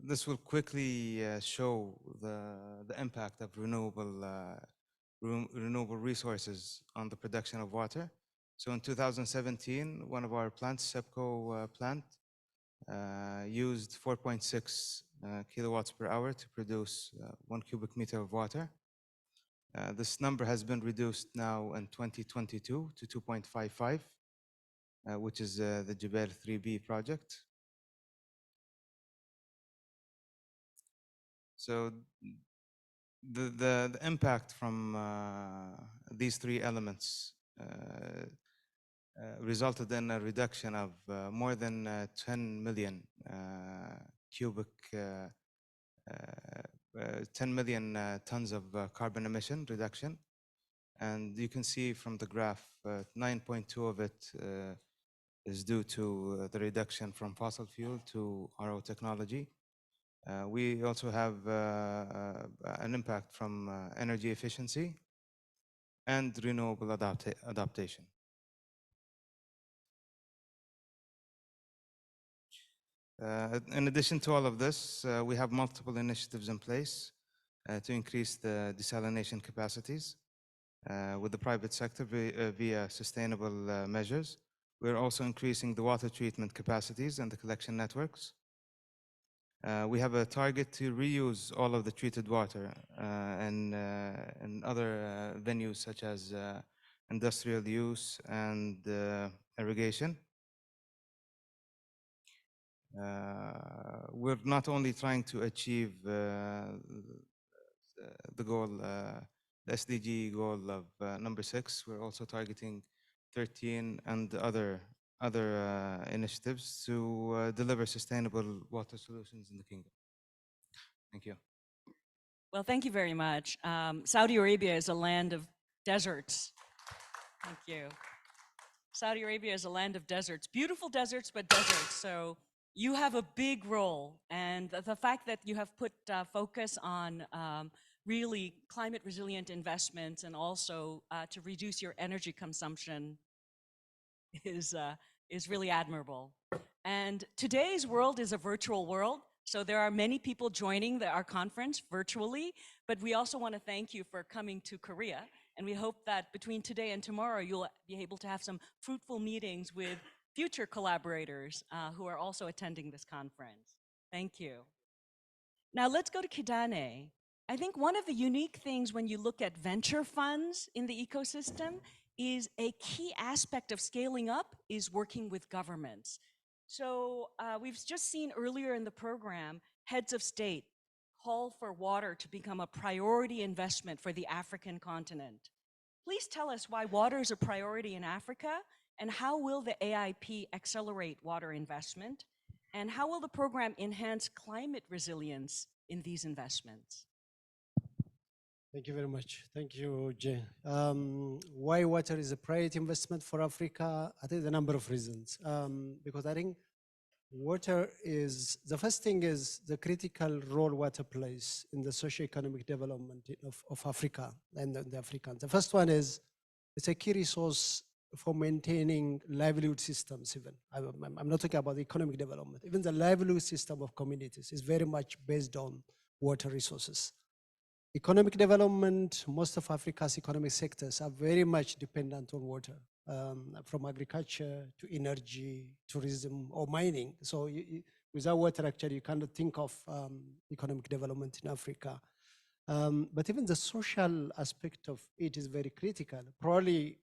This will quickly show the impact of renewable resources on the production of water. So in 2017, one of our plants, SEPCO plant, used 4.6 kilowatts per hour to produce 1 cubic meter of water. This number has been reduced now in 2022 to 2.55, which is the Jubail 3B project. So the impact from these 3 elements resulted in a reduction of more than 10 million cubic 10 million tons of carbon emission reduction. And you can see from the graph, 9.2 of it is due to the reduction from fossil fuel to RO technology. We also have an impact from energy efficiency and renewable adaptation. In addition to all of this, we have multiple initiatives in place to increase the desalination capacities with the private sector via sustainable measures. We're also increasing the water treatment capacities and the collection networks. We have a target to reuse all of the treated water and other venues such as industrial use and irrigation. We're not only trying to achieve the goal, the SDG goal of number 6, we're also targeting 13 and other initiatives to deliver sustainable water solutions in the kingdom. Thank you. Well, thank you very much. Saudi Arabia is a land of deserts. Thank you. Saudi Arabia is a land of deserts, beautiful deserts, but deserts. So you have a big role, and the fact that you have put focus on really climate resilient investments and also to reduce your energy consumption is really admirable. And today's world is a virtual world, so there are many people joining our conference virtually, but we also want to thank you for coming to Korea, and we hope that between today and tomorrow you'll be able to have some fruitful meetings with future collaborators who are also attending this conference. Thank you. Now let's go to Kidane. I think one of the unique things when you look at venture funds in the ecosystem is a key aspect of scaling up is working with governments. So we've just seen earlier in the program, heads of state call for water to become a priority investment for the African continent. Please tell us why water is a priority in Africa, and how will the AIP accelerate water investment? And how will the program enhance climate resilience in these investments? Thank you very much. Thank you, Jay. Why water is a priority investment for Africa? I think the number of reasons. Because I think water is, the first thing is the critical role water plays in the socio-economic development of Africa and the Africans. The first one is it's a key resource for maintaining livelihood systems even. I'm not talking about the economic development. Even the livelihood system of communities is very much based on water resources. Economic development, most of Africa's economic sectors are very much dependent on water, from agriculture to energy, tourism, or mining. So without water, actually, you cannot think of economic development in Africa. But even the social aspect of it is very critical. Probably,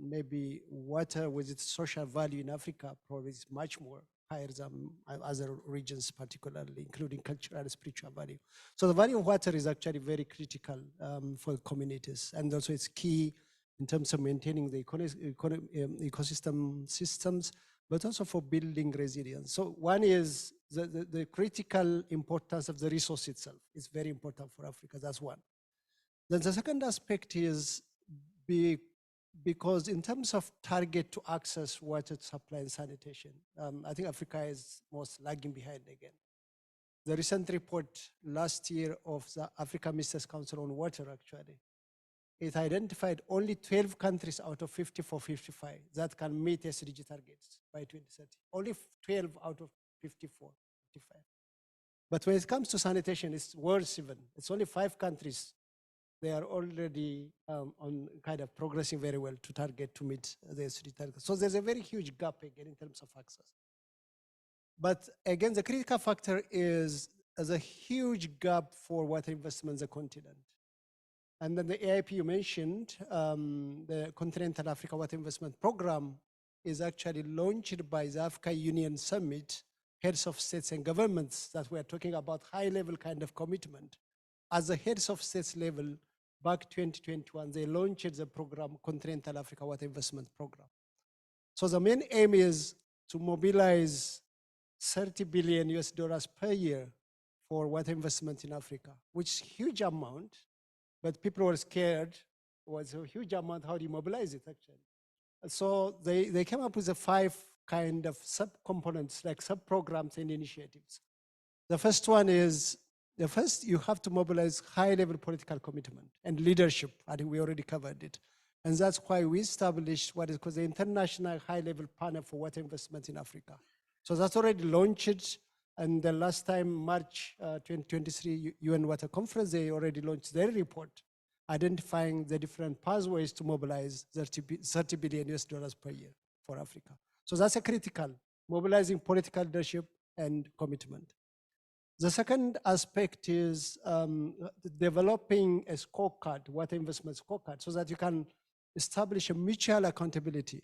maybe water with its social value in Africa probably is much more higher than other regions, particularly including cultural and spiritual value. So the value of water is actually very critical for communities, and also it's key in terms of maintaining the ecosystem systems, but also for building resilience. So one is the critical importance of the resource itself is very important for Africa, that's one. Then the second aspect is because in terms of target to access water supply and sanitation, I think Africa is most lagging behind again. The recent report last year of the Africa Ministers Council on Water, actually, it identified only 12 countries out of 54, 55 that can meet SDG targets by 2030. Only 12 out of 54, 55. But when it comes to sanitation, it's worse even. It's only 5 countries. They are already on kind of progressing very well to target to meet the SDG targets. So there's a very huge gap again in terms of access. But again, the critical factor is there's a huge gap for water investment in the continent. And then the AIP you mentioned, the Continental Africa Water Investment Program is actually launched by the Africa Union Summit, heads of states and governments that we are talking about high level kind of commitment. As the heads of states level, back 2021, they launched the program, Continental Africa Water Investment Program. So the main aim is to mobilize $30 billion per year for water investment in Africa, which is huge amount, but people were scared. It was a huge amount. How do you mobilize it, actually? So they came up with a 5 kind of sub-components, like sub-programs and initiatives. The first one is, you have to mobilize high-level political commitment and leadership. I think we already covered it. And that's why we established what is called the International High-Level Panel for Water Investment in Africa. So that's already launched. And the last time, March 2023 UN Water Conference, they already launched their report identifying the different pathways to mobilize $30 billion US per year for Africa. So that's a critical, mobilizing political leadership and commitment. The second aspect is developing a scorecard, water investment scorecard, so that you can establish a mutual accountability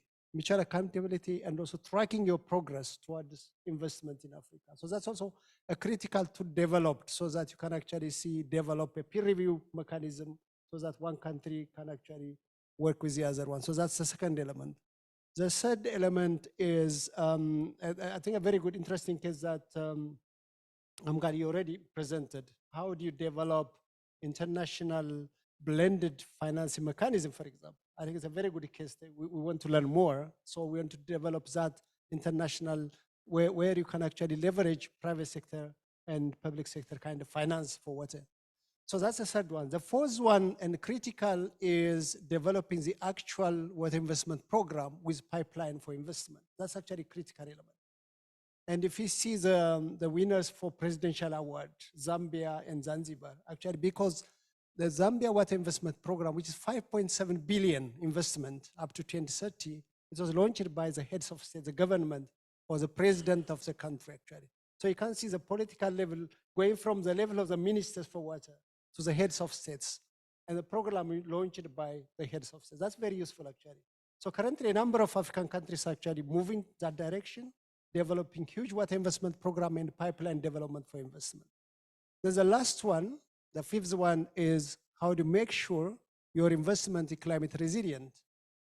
and also tracking your progress towards investment in Africa. So that's also a critical to develop so that you can actually develop a peer review mechanism so that one country can actually work with the other one. So that's the second element. The third element is, I think a very good, interesting case that Amgad, you already presented. How do you develop international blended financing mechanism, for example? I think it's a very good case that we want to learn more. So we want to develop that international where you can actually leverage private sector and public sector kind of finance for water. So that's the third one. The fourth one and critical is developing the actual water investment program with pipeline for investment. That's actually a critical element. And if you see the winners for presidential award, Zambia and Zanzibar, actually because the Zambia water investment program, which is 5.7 billion investment up to 2030, it was launched by the heads of state, the government, or the president of the country, actually. So you can see the political level going from the level of the ministers for water to the heads of states. And the program launched by the heads of states. That's very useful, actually. So currently, a number of African countries are actually moving that direction, developing huge water investment program and pipeline development for investment. There's the last one, the fifth one is how to make sure your investment is climate resilient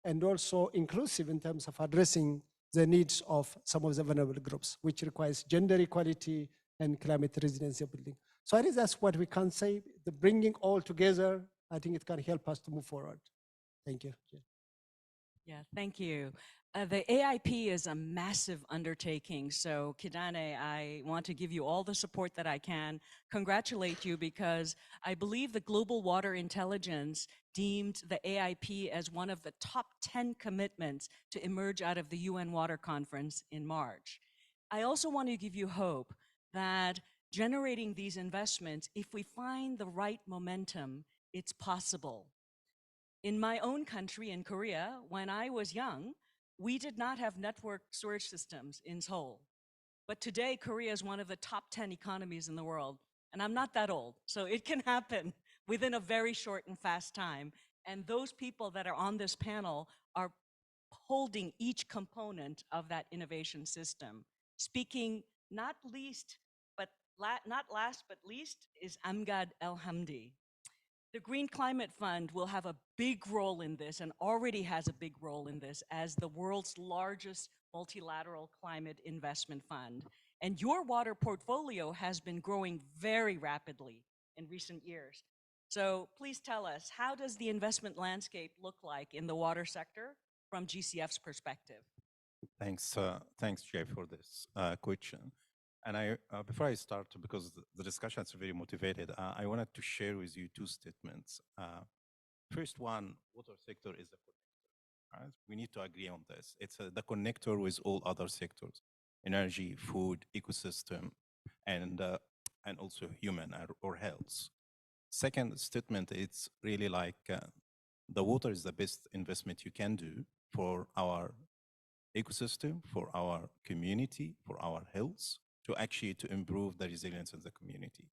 and also inclusive in terms of addressing the needs of some of the vulnerable groups, which requires gender equality and climate resiliency building. So I think that's what we can say, the bringing all together, I think it can help us to move forward. Thank you. Yeah, thank you. The AIP is a massive undertaking. So Kidane, I want to give you all the support that I can, congratulate you because I believe the Global Water Intelligence deemed the AIP as one of the top 10 commitments to emerge out of the UN Water Conference in March. I also want to give you hope that generating these investments, if we find the right momentum, it's possible. In my own country, in Korea, when I was young, we did not have network storage systems in Seoul. But today, Korea is one of the top 10 economies in the world. And I'm not that old, so it can happen within a very short and fast time. And those people that are on this panel are holding each component of that innovation system. Speaking not least, but not last but least, is Amgad El-Hamdi. The Green Climate Fund will have a big role in this and already has a big role in this as the world's largest multilateral climate investment fund. And your water portfolio has been growing very rapidly in recent years. So please tell us, how does the investment landscape look like in the water sector from GCF's perspective? Thanks, Jay, for this question. And before I start, because the discussion is very motivated, I wanted to share with you two statements. First one, water sector is a connector. Right? We need to agree on this. It's the connector with all other sectors: energy, food, ecosystem, and also human or health. Second statement, it's really like the water is the best investment you can do for our ecosystem, for our community, for our health, to improve the resilience of the community.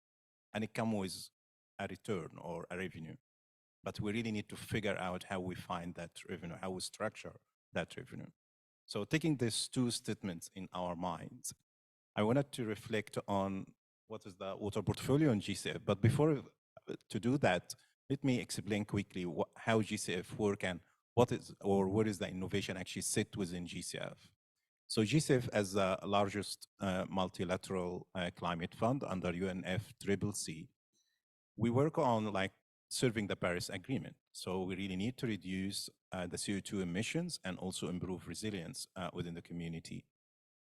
And it comes with a return or a revenue. But we really need to figure out how we find that revenue, how we structure that revenue. So taking these two statements in our minds, I wanted to reflect on what is the water portfolio in GCF. But before to do that, let me explain quickly how GCF work and what is or where is the innovation actually sit within GCF. So GCF, as the largest multilateral climate fund under UNFCCC, we work on like serving the Paris Agreement. So we really need to reduce the CO2 emissions and also improve resilience within the community.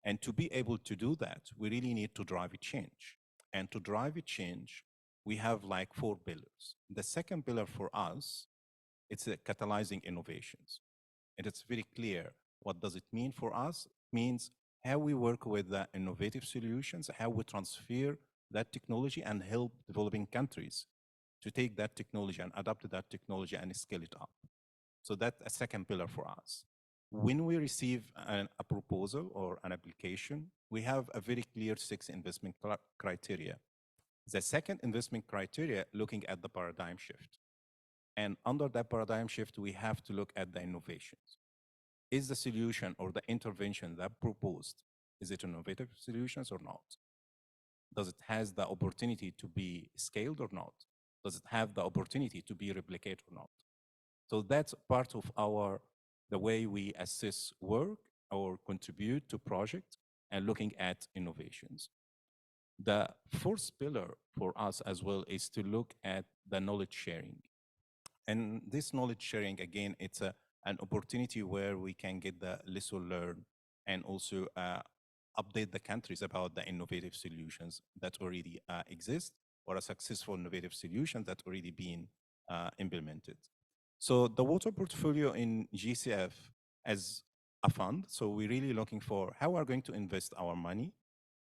And to be able to do that, we really need to drive a change. And to drive a change, we have like 4 pillars. The second pillar for us, it's catalyzing innovations. And it's very clear. What does it mean for us? It means how we work with the innovative solutions, how we transfer that technology and help developing countries to take that technology and adapt that technology and scale it up. So that's a second pillar for us. When we receive a proposal or an application, we have a very clear 6 investment criteria. The second investment criteria, looking at the paradigm shift. And under that paradigm shift, we have to look at the innovations. Is the solution or the intervention that proposed, is it innovative solutions or not? Does it has the opportunity to be scaled or not? Does it have the opportunity to be replicated or not? So that's part of the way we assess work or contribute to projects and looking at innovations. The fourth pillar for us as well is to look at the knowledge sharing. And this knowledge sharing, again, it's an opportunity where we can get the lesson learned and also update the countries about the innovative solutions that already exist or a successful innovative solution that already been implemented. So the water portfolio in GCF as a fund, so we're really looking for how we're going to invest our money,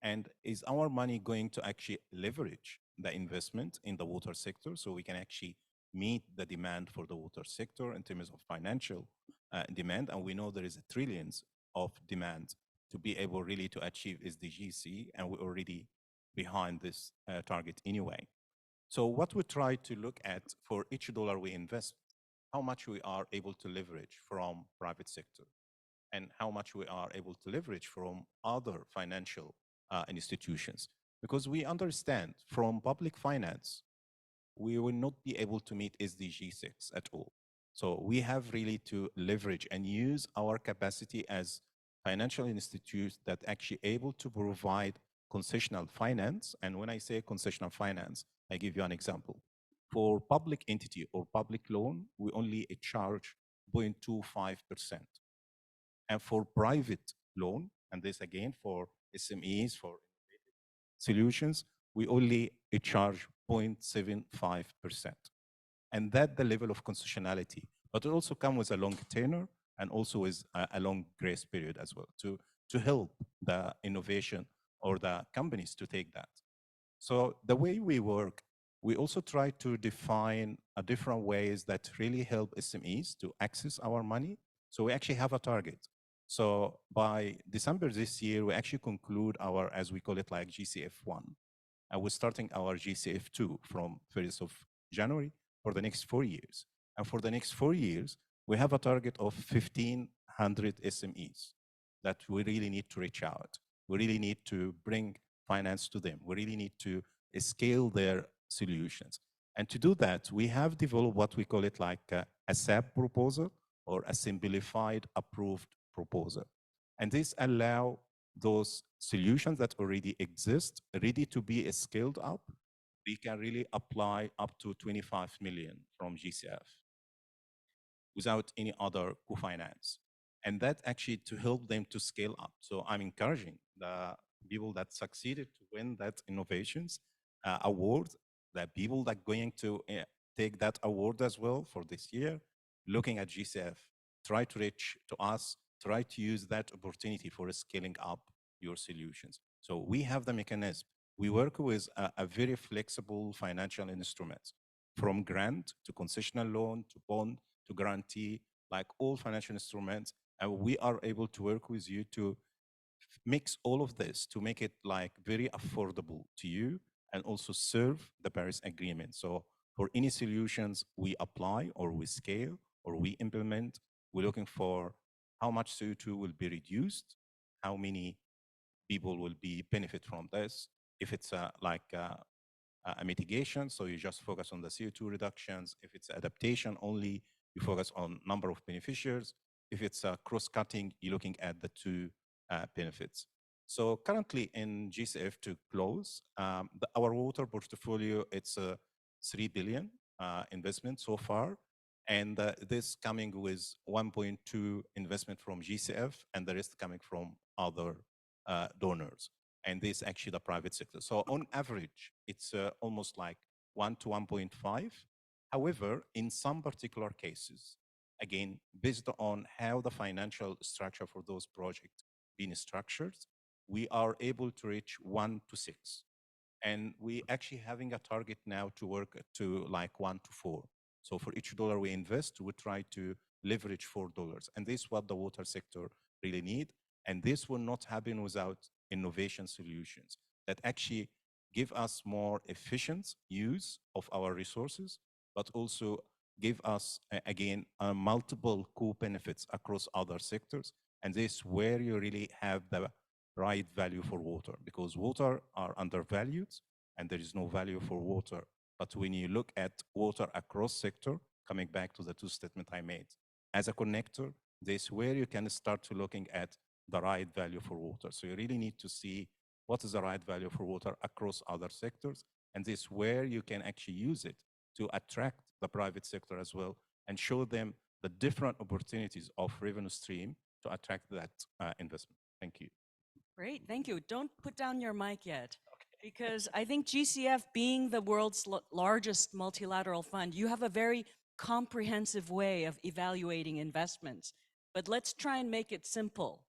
and is our money going to actually leverage the investment in the water sector so we can actually meet the demand for the water sector in terms of financial demand, and we know there is trillions of demand to be able really to achieve SDGC, and we're already behind this target anyway. So what we try to look at for each dollar we invest, how much we are able to leverage from private sector and how much we are able to leverage from other financial institutions. Because we understand from public finance, we will not be able to meet SDG 6 at all. So we have really to leverage and use our capacity as financial institutes that actually able to provide concessional finance. And when I say concessional finance, I give you an example. For public entity or public loan, we only charge 0.25%. And for private loan, and this again for SMEs, for solutions, we only charge 0.75%. And that's the level of concessionality. But it also comes with a long tenor and also with a long grace period as well to help the innovation or the companies to take that. So the way we work, we also try to define different ways that really help SMEs to access our money. So we actually have a target. So by December this year, we actually conclude our, as we call it, like GCF1. And we're starting our GCF2 from 1st of January for the next 4 years. And for the next 4 years, we have a target of 1,500 SMEs that we really need to reach out. We really need to bring finance to them. We really need to scale their solutions. And to do that, we have developed what we call it like a SAP proposal or a simplified approved proposal. And this allow those solutions that already exist, ready to be scaled up. We can really apply up to 25 million from GCF without any other co-finance. And that actually to help them to scale up. So I'm encouraging the people that succeeded to win that innovations award, the people that are going to take that award as well for this year, looking at GCF, try to reach to us, try to use that opportunity for scaling up your solutions. So we have the mechanism. We work with a very flexible financial instruments, from grant to concessional loan to bond to guarantee, like all financial instruments. And we are able to work with you to mix all of this to make it like very affordable to you and also serve the Paris Agreement. So for any solutions we apply or we scale or we implement, we're looking for how much CO2 will be reduced, how many people will be benefit from this. If it's like a mitigation, so you just focus on the CO2 reductions. If it's adaptation only, you focus on number of beneficiaries. If it's cross-cutting, you're looking at the two benefits. So currently in GCF to close, our water portfolio, it's a 3 billion investment so far. And this coming with 1.2 investment from GCF and the rest coming from other donors. And this actually the private sector. So on average, it's almost like 1 to 1.5. However, in some particular cases, again, based on how the financial structure for those projects being structured, we are able to reach 1 to 6. And we actually having a target now to work to like 1 to 4. So for each dollar we invest, we try to leverage $4. And this is what the water sector really need. And this will not happen without innovation solutions that actually give us more efficient use of our resources, but also give us, again, multiple co-benefits across other sectors. And this is where you really have the right value for water, because water are undervalued and there is no value for water. But when you look at water across sector, coming back to the two statements I made, as a connector, this is where you can start to looking at the right value for water. So you really need to see what is the right value for water across other sectors. And this is where you can actually use it to attract the private sector as well and show them the different opportunities of revenue stream to attract that investment. Thank you. Great, thank you. Don't put down your mic yet, because I think GCF, being the world's largest multilateral fund, you have a very comprehensive way of evaluating investments. But let's try and make it simple.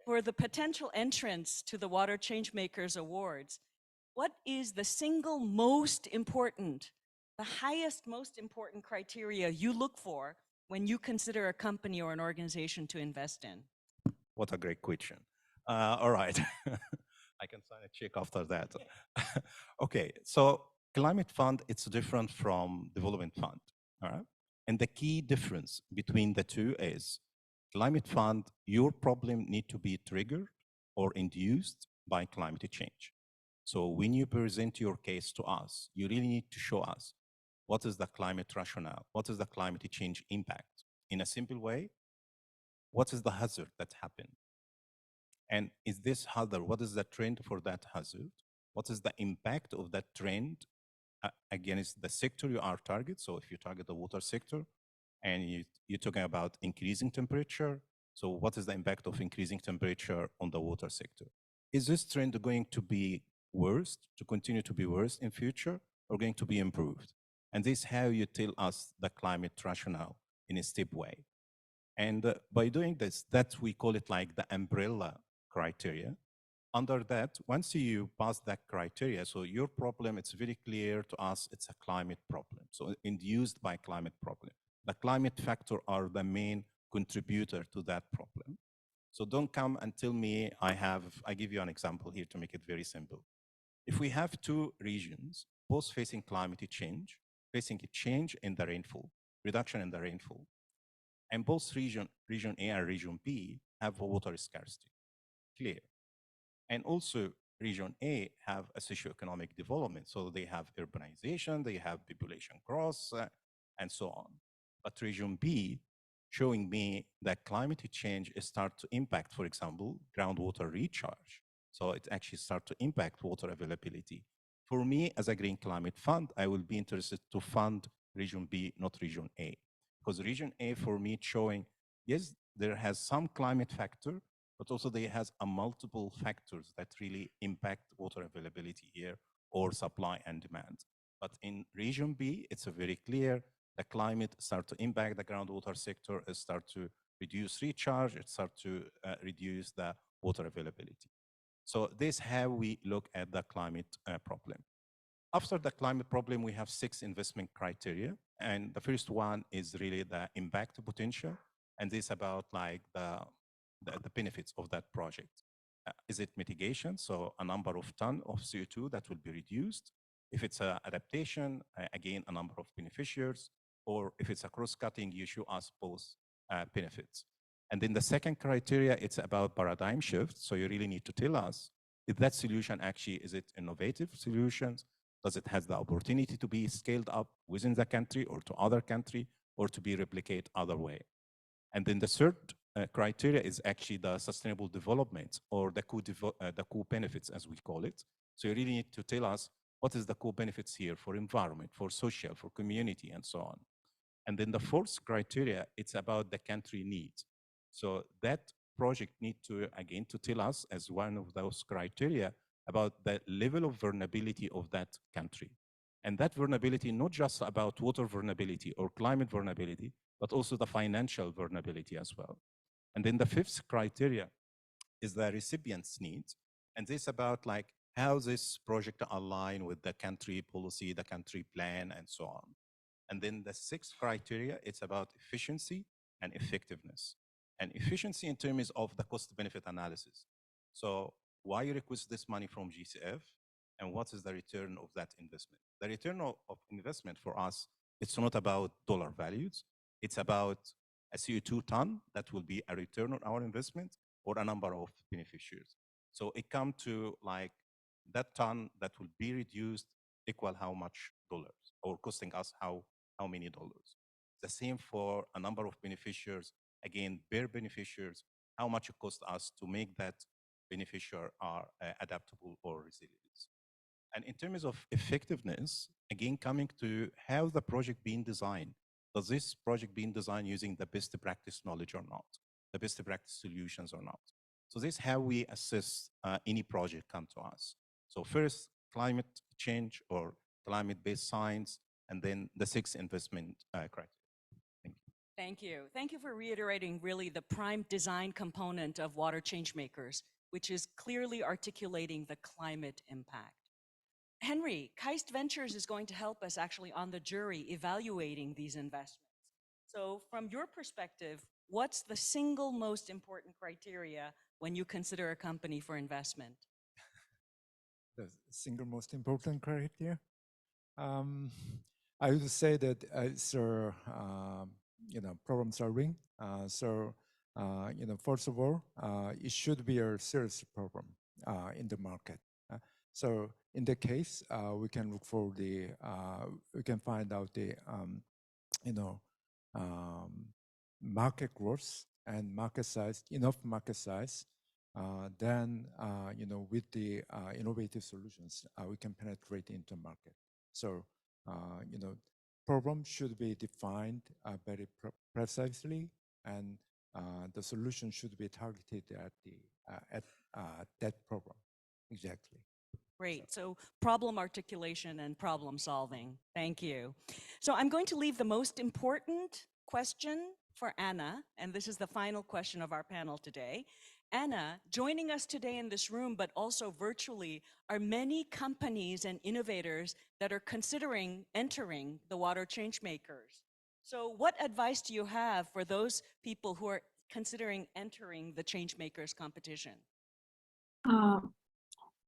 For the potential entrants to the Water ChangeMakers Awards, what is the single most important, the highest most important criteria you look for when you consider a company or an organization to invest in? What a great question. All right. I can sign a check after that. Okay, so climate fund, it's different from development fund. All right. And the key difference between the two is climate fund, your problem need to be triggered or induced by climate change. So when you present your case to us, you really need to show us what is the climate rationale, what is the climate change impact. In a simple way, what is the hazard that happened? And is this hazard, what is the trend for that hazard? What is the impact of that trend against the sector you are target? So if you target the water sector and you're talking about increasing temperature, so what is the impact of increasing temperature on the water sector? Is this trend going to be worse, to continue to be worse in future, or going to be improved? And this is how you tell us the climate rationale in a step way. And by doing this, that we call it like the umbrella criteria. Under that, once you pass that criteria, so your problem, it's very clear to us, it's a climate problem. So induced by climate problem. The climate factor are the main contributor to that problem. So don't come and tell me I give you an example here to make it very simple. If we have two regions, both facing climate change, facing a change in the rainfall, reduction in the rainfall, and both region A and region B have water scarcity, clear. And also region A have a socioeconomic development. So they have urbanization, they have population growth, and so on. But region B showing me that climate change start to impact, for example, groundwater recharge. So it actually start to impact water availability. For me, as a Green Climate Fund, I will be interested to fund region B, not region A. Because region A, for me, showing, yes, there has some climate factor, but also there has a multiple factors that really impact water availability here or supply and demand. But in region B, it's a very clear, the climate start to impact the groundwater sector, it start to reduce recharge, it start to reduce the water availability. So this is how we look at the climate problem. After the climate problem, we have 6 investment criteria. And the first one is really the impact potential. And this is about like the benefits of that project. Is it mitigation? So a number of tons of CO2 that will be reduced. If it's an adaptation, again, a number of beneficiaries. Or if it's a cross-cutting, you show us both benefits. And then the second criteria, it's about paradigm shift. So you really need to tell us if that solution actually, is it innovative solutions? Does it have the opportunity to be scaled up within the country or to other country or to be replicated other way? And then the third criteria is actually the sustainable development or the co-benefits, as we call it. So you really need to tell us what is the co-benefits here for environment, for social, for community, and so on. And then the fourth criteria, it's about the country needs. So that project need to, again, to tell us as one of those criteria about the level of vulnerability of that country. And that vulnerability, not just about water vulnerability or climate vulnerability, but also the financial vulnerability as well. And then the fifth criteria is the recipient's needs. And this about like how this project align with the country policy, the country plan, and so on. And then the sixth criteria, it's about efficiency and effectiveness. And efficiency in terms of the cost-benefit analysis. So why you request this money from GCF, and what is the return of that investment? The return of investment for us, it's not about dollar values. It's about a CO2 ton that will be a return on our investment or a number of beneficiaries. So it comes to like that ton that will be reduced equal how much dollars or costing us how many dollars. The same for a number of beneficiaries. Again, bare beneficiaries, how much it costs us to make that beneficiary are adaptable or resilient. And in terms of effectiveness, again, coming to how the project being designed. Does this project being designed using the best practice knowledge or not? The best practice solutions or not? So this is how we assess any project come to us. So first, climate change or climate-based science, and then the sixth investment criteria. Thank you. Thank you. Thank you for reiterating really the prime design component of Water ChangeMakers, which is clearly articulating the climate impact. Henry, Keist Ventures is going to help us actually on the jury evaluating these investments. So from your perspective, what's the single most important criteria when you consider a company for investment? The single most important criteria? I would say that it's problem solving. First of all, it should be a serious problem in the market. So in the case, we can look for we can find out the, market growth and market size, enough market size. Then, with the innovative solutions, we can penetrate into market. So, problem should be defined very precisely, and the solution should be targeted at that problem. Exactly. Great. So problem articulation and problem solving. Thank you. So I'm going to leave the most important question for Anna, and this is the final question of our panel today. Anna, joining us today in this room, but also virtually, are many companies and innovators that are considering entering the Water ChangeMakers. So what advice do you have for those people who are considering entering the ChangeMakers competition?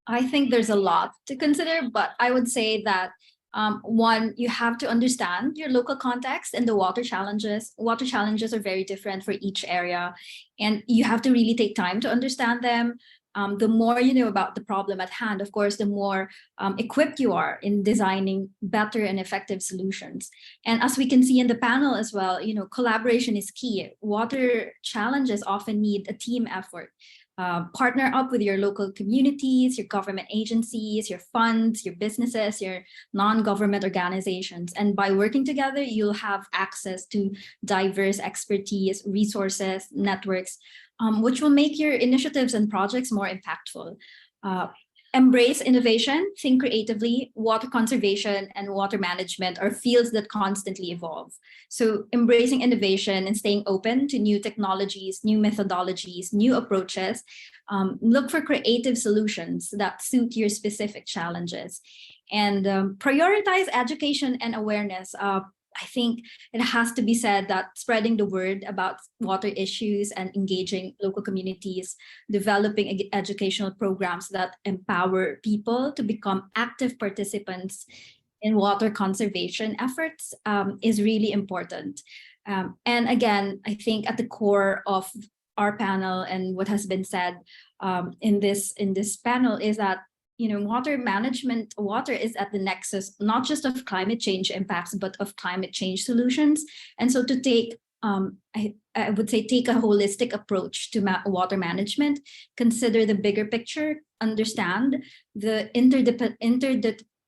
I think there's a lot to consider, but I would say that one, you have to understand your local context and the water challenges. Water challenges are very different for each area, and you have to really take time to understand them. The more you know about the problem at hand, of course, the more equipped you are in designing better and effective solutions. And as we can see in the panel as well, collaboration is key. Water challenges often need a team effort. Partner up with your local communities, your government agencies, your funds, your businesses, your non-government organizations. And by working together, you'll have access to diverse expertise, resources, networks, which will make your initiatives and projects more impactful. Embrace innovation, think creatively. Water conservation and water management are fields that constantly evolve. So embracing innovation and staying open to new technologies, new methodologies, new approaches, look for creative solutions that suit your specific challenges. And prioritize education and awareness. I think it has to be said that spreading the word about water issues and engaging local communities, developing educational programs that empower people to become active participants in water conservation efforts is really important. And again, I think at the core of our panel and what has been said in this panel is that water management, water is at the nexus, not just of climate change impacts, but of climate change solutions. And so to take, I I would say, take a holistic approach to water management, consider the bigger picture, understand the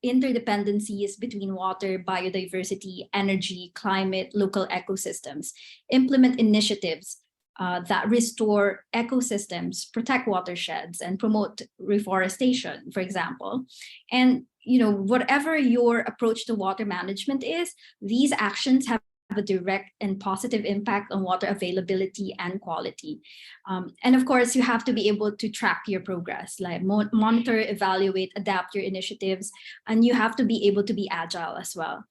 interdependencies between water, biodiversity, energy, climate, local ecosystems, implement initiatives that restore ecosystems, protect watersheds, and promote reforestation, for example. And whatever your approach to water management is, these actions have a direct and positive impact on water availability and quality. And of course, you have to be able to track your progress, like monitor, evaluate, adapt your initiatives, and you have to be able to be agile as well.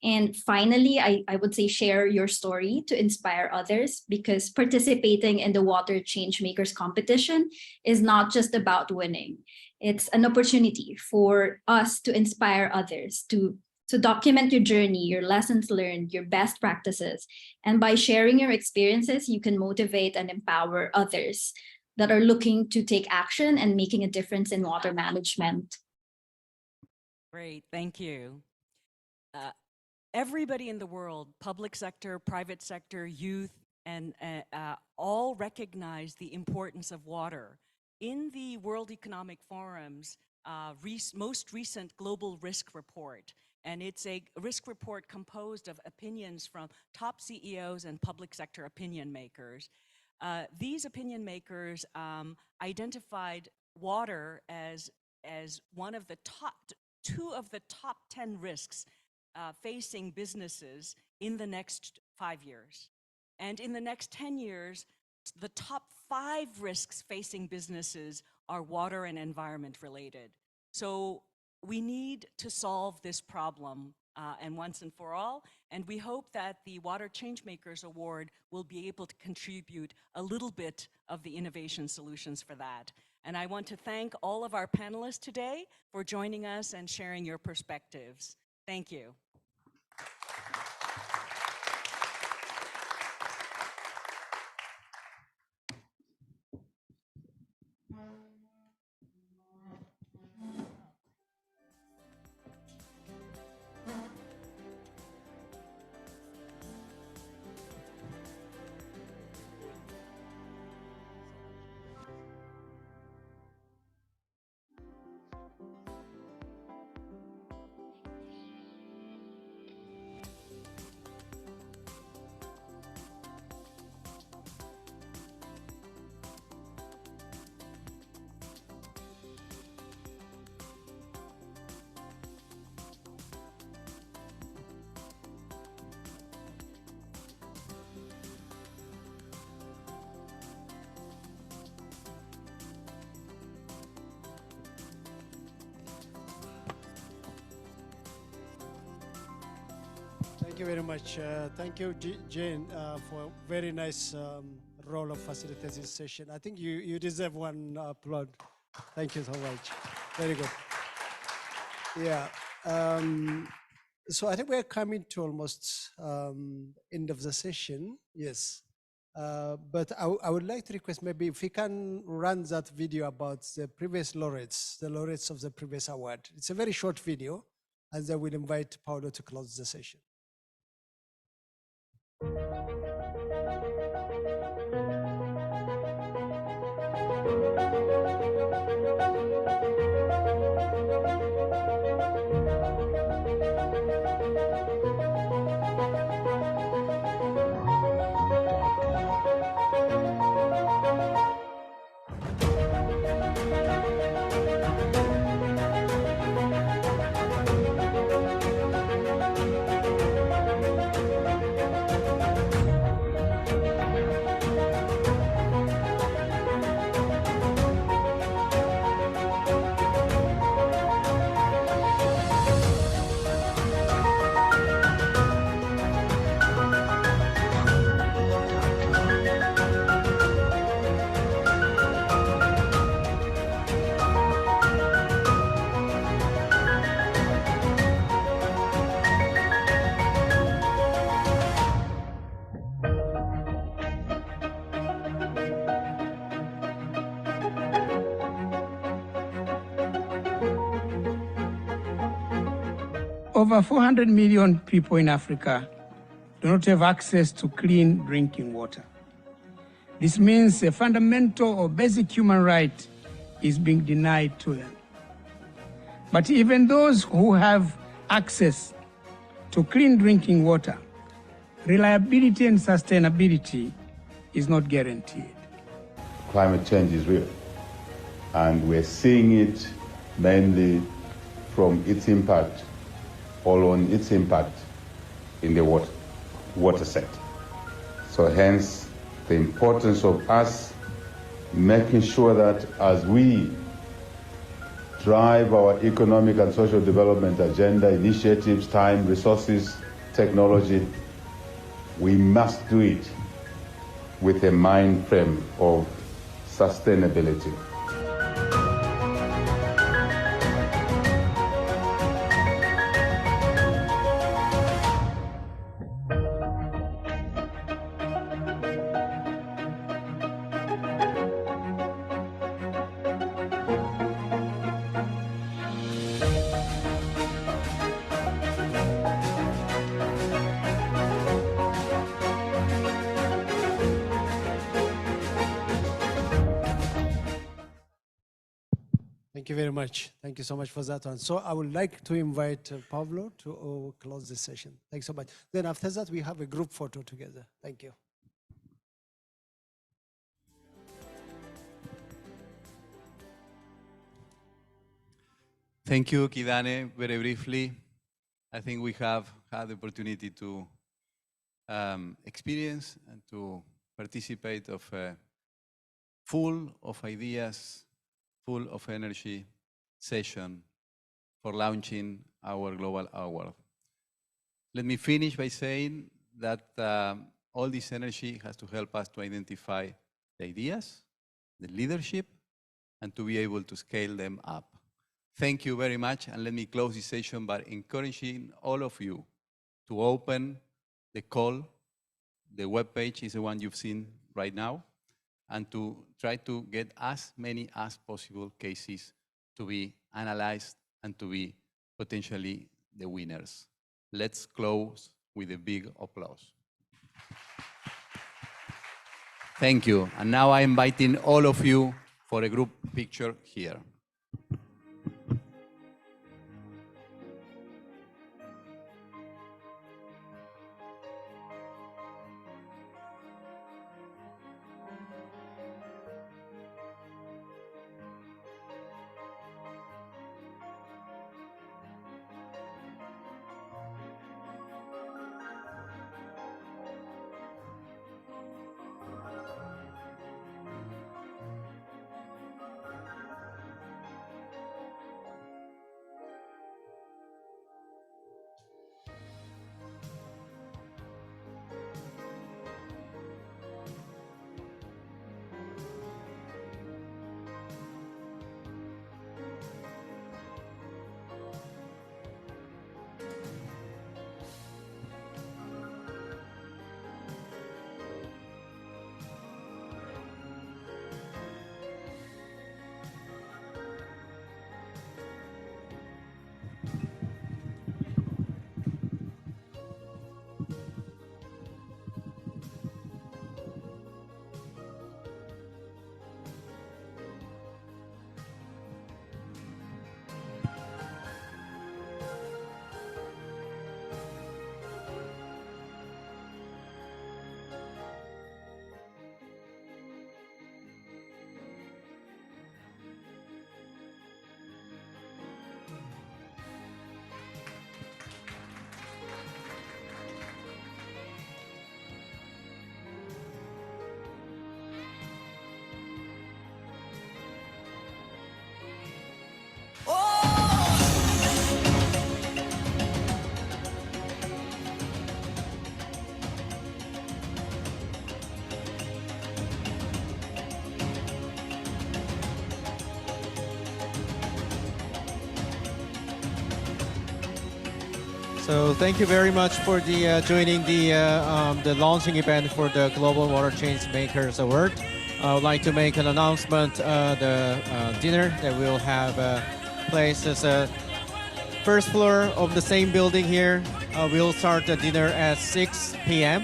And finally, I would say share your story to inspire others, because participating in the Water ChangeMakers competition is not just about winning. It's an opportunity for us to inspire others, to document your journey, your lessons learned, your best practices. And by sharing your experiences, you can motivate and empower others that are looking to take action and making a difference in water management. Great, thank you. Everybody in the world, public sector, private sector, youth, and all recognize the importance of water. In the World Economic Forum's most recent global risk report, and it's a risk report composed of opinions from top CEOs and public sector opinion makers. These opinion makers identified water as one of the two of the top 10 risks facing businesses in the next 5 years. And in the next 10 years, the top 5 risks facing businesses are water and environment related. So we need to solve this problem and once and for all, and we hope that the Water ChangeMakers Award will be able to contribute a little bit of the innovation solutions for that. And I want to thank all of our panelists today for joining us and sharing your perspectives. Thank you. Thank you very much. Thank you, Jane, for a very nice role of facilitating this session. I think you deserve one applaud. Thank you so much. Very good. Yeah. So I think we're coming to almost end of the session. Yes. But I would like to request maybe if we can run that video about the previous laureates, the laureates of the previous award. It's a very short video, and then we'll invite Paulo to close the session. Over 400 million people in Africa do not have access to clean drinking water. This means a fundamental or basic human right is being denied to them. But even those who have access to clean drinking water, reliability and sustainability is not guaranteed. Climate change is real, and we're seeing it mainly from its impact, or on its impact in the water sector. So hence the importance of us making sure that as we drive our economic and social development agenda, initiatives, time, resources, technology, we must do it with a mind frame of sustainability. Thank you very much. Thank you so much for that one. So I would like to invite Pablo to close this session. Thanks so much. Then after that, we have a group photo together. Thank you. Thank you, Kidane. Very briefly, I think we have had the opportunity to experience and to participate of a full of ideas, full of energy session for launching our Global Award. Let me finish by saying that all this energy has to help us to identify the ideas, the leadership, and to be able to scale them up. Thank you very much, and let me close this session by encouraging all of you to open the call. The webpage is the one you've seen right now, and to try to get as many as possible cases to be analyzed and to be potentially the winners. Let's close with a big applause. Thank you. And now I'm inviting all of you for a group picture here. So thank you very much for the joining the launching event for the Global Water ChangeMakers Award. I would like to make an announcement. The dinner that we'll have place is first floor of the same building here. We'll start the dinner at 6 p.m.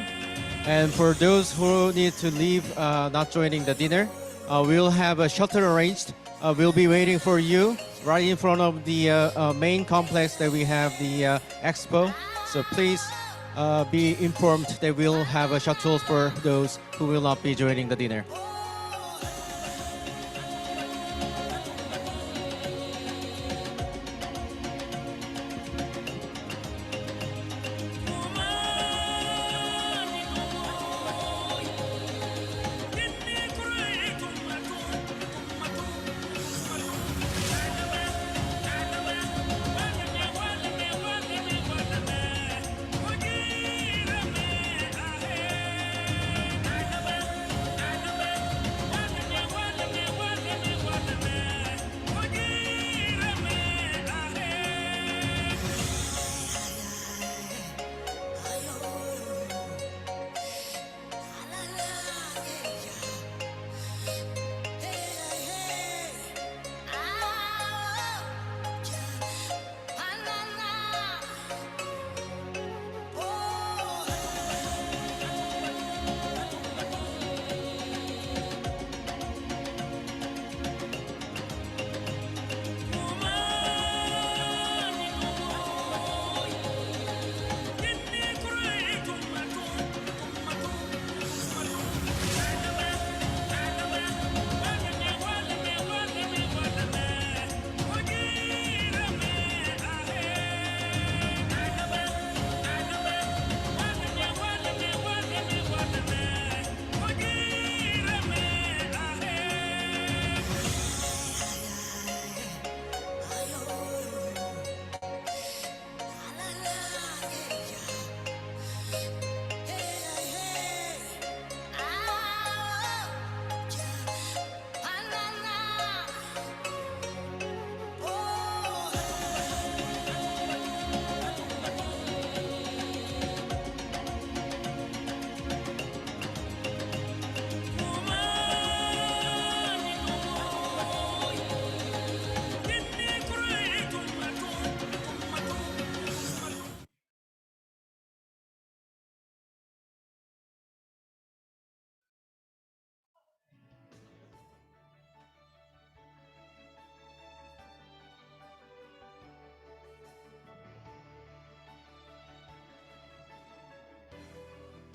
And for those who need to leave, not joining the dinner, we'll have a shuttle arranged. We'll be waiting for you right in front of the main complex that we have the expo. So please be informed that we'll have a shuttle for those who will not be joining the dinner.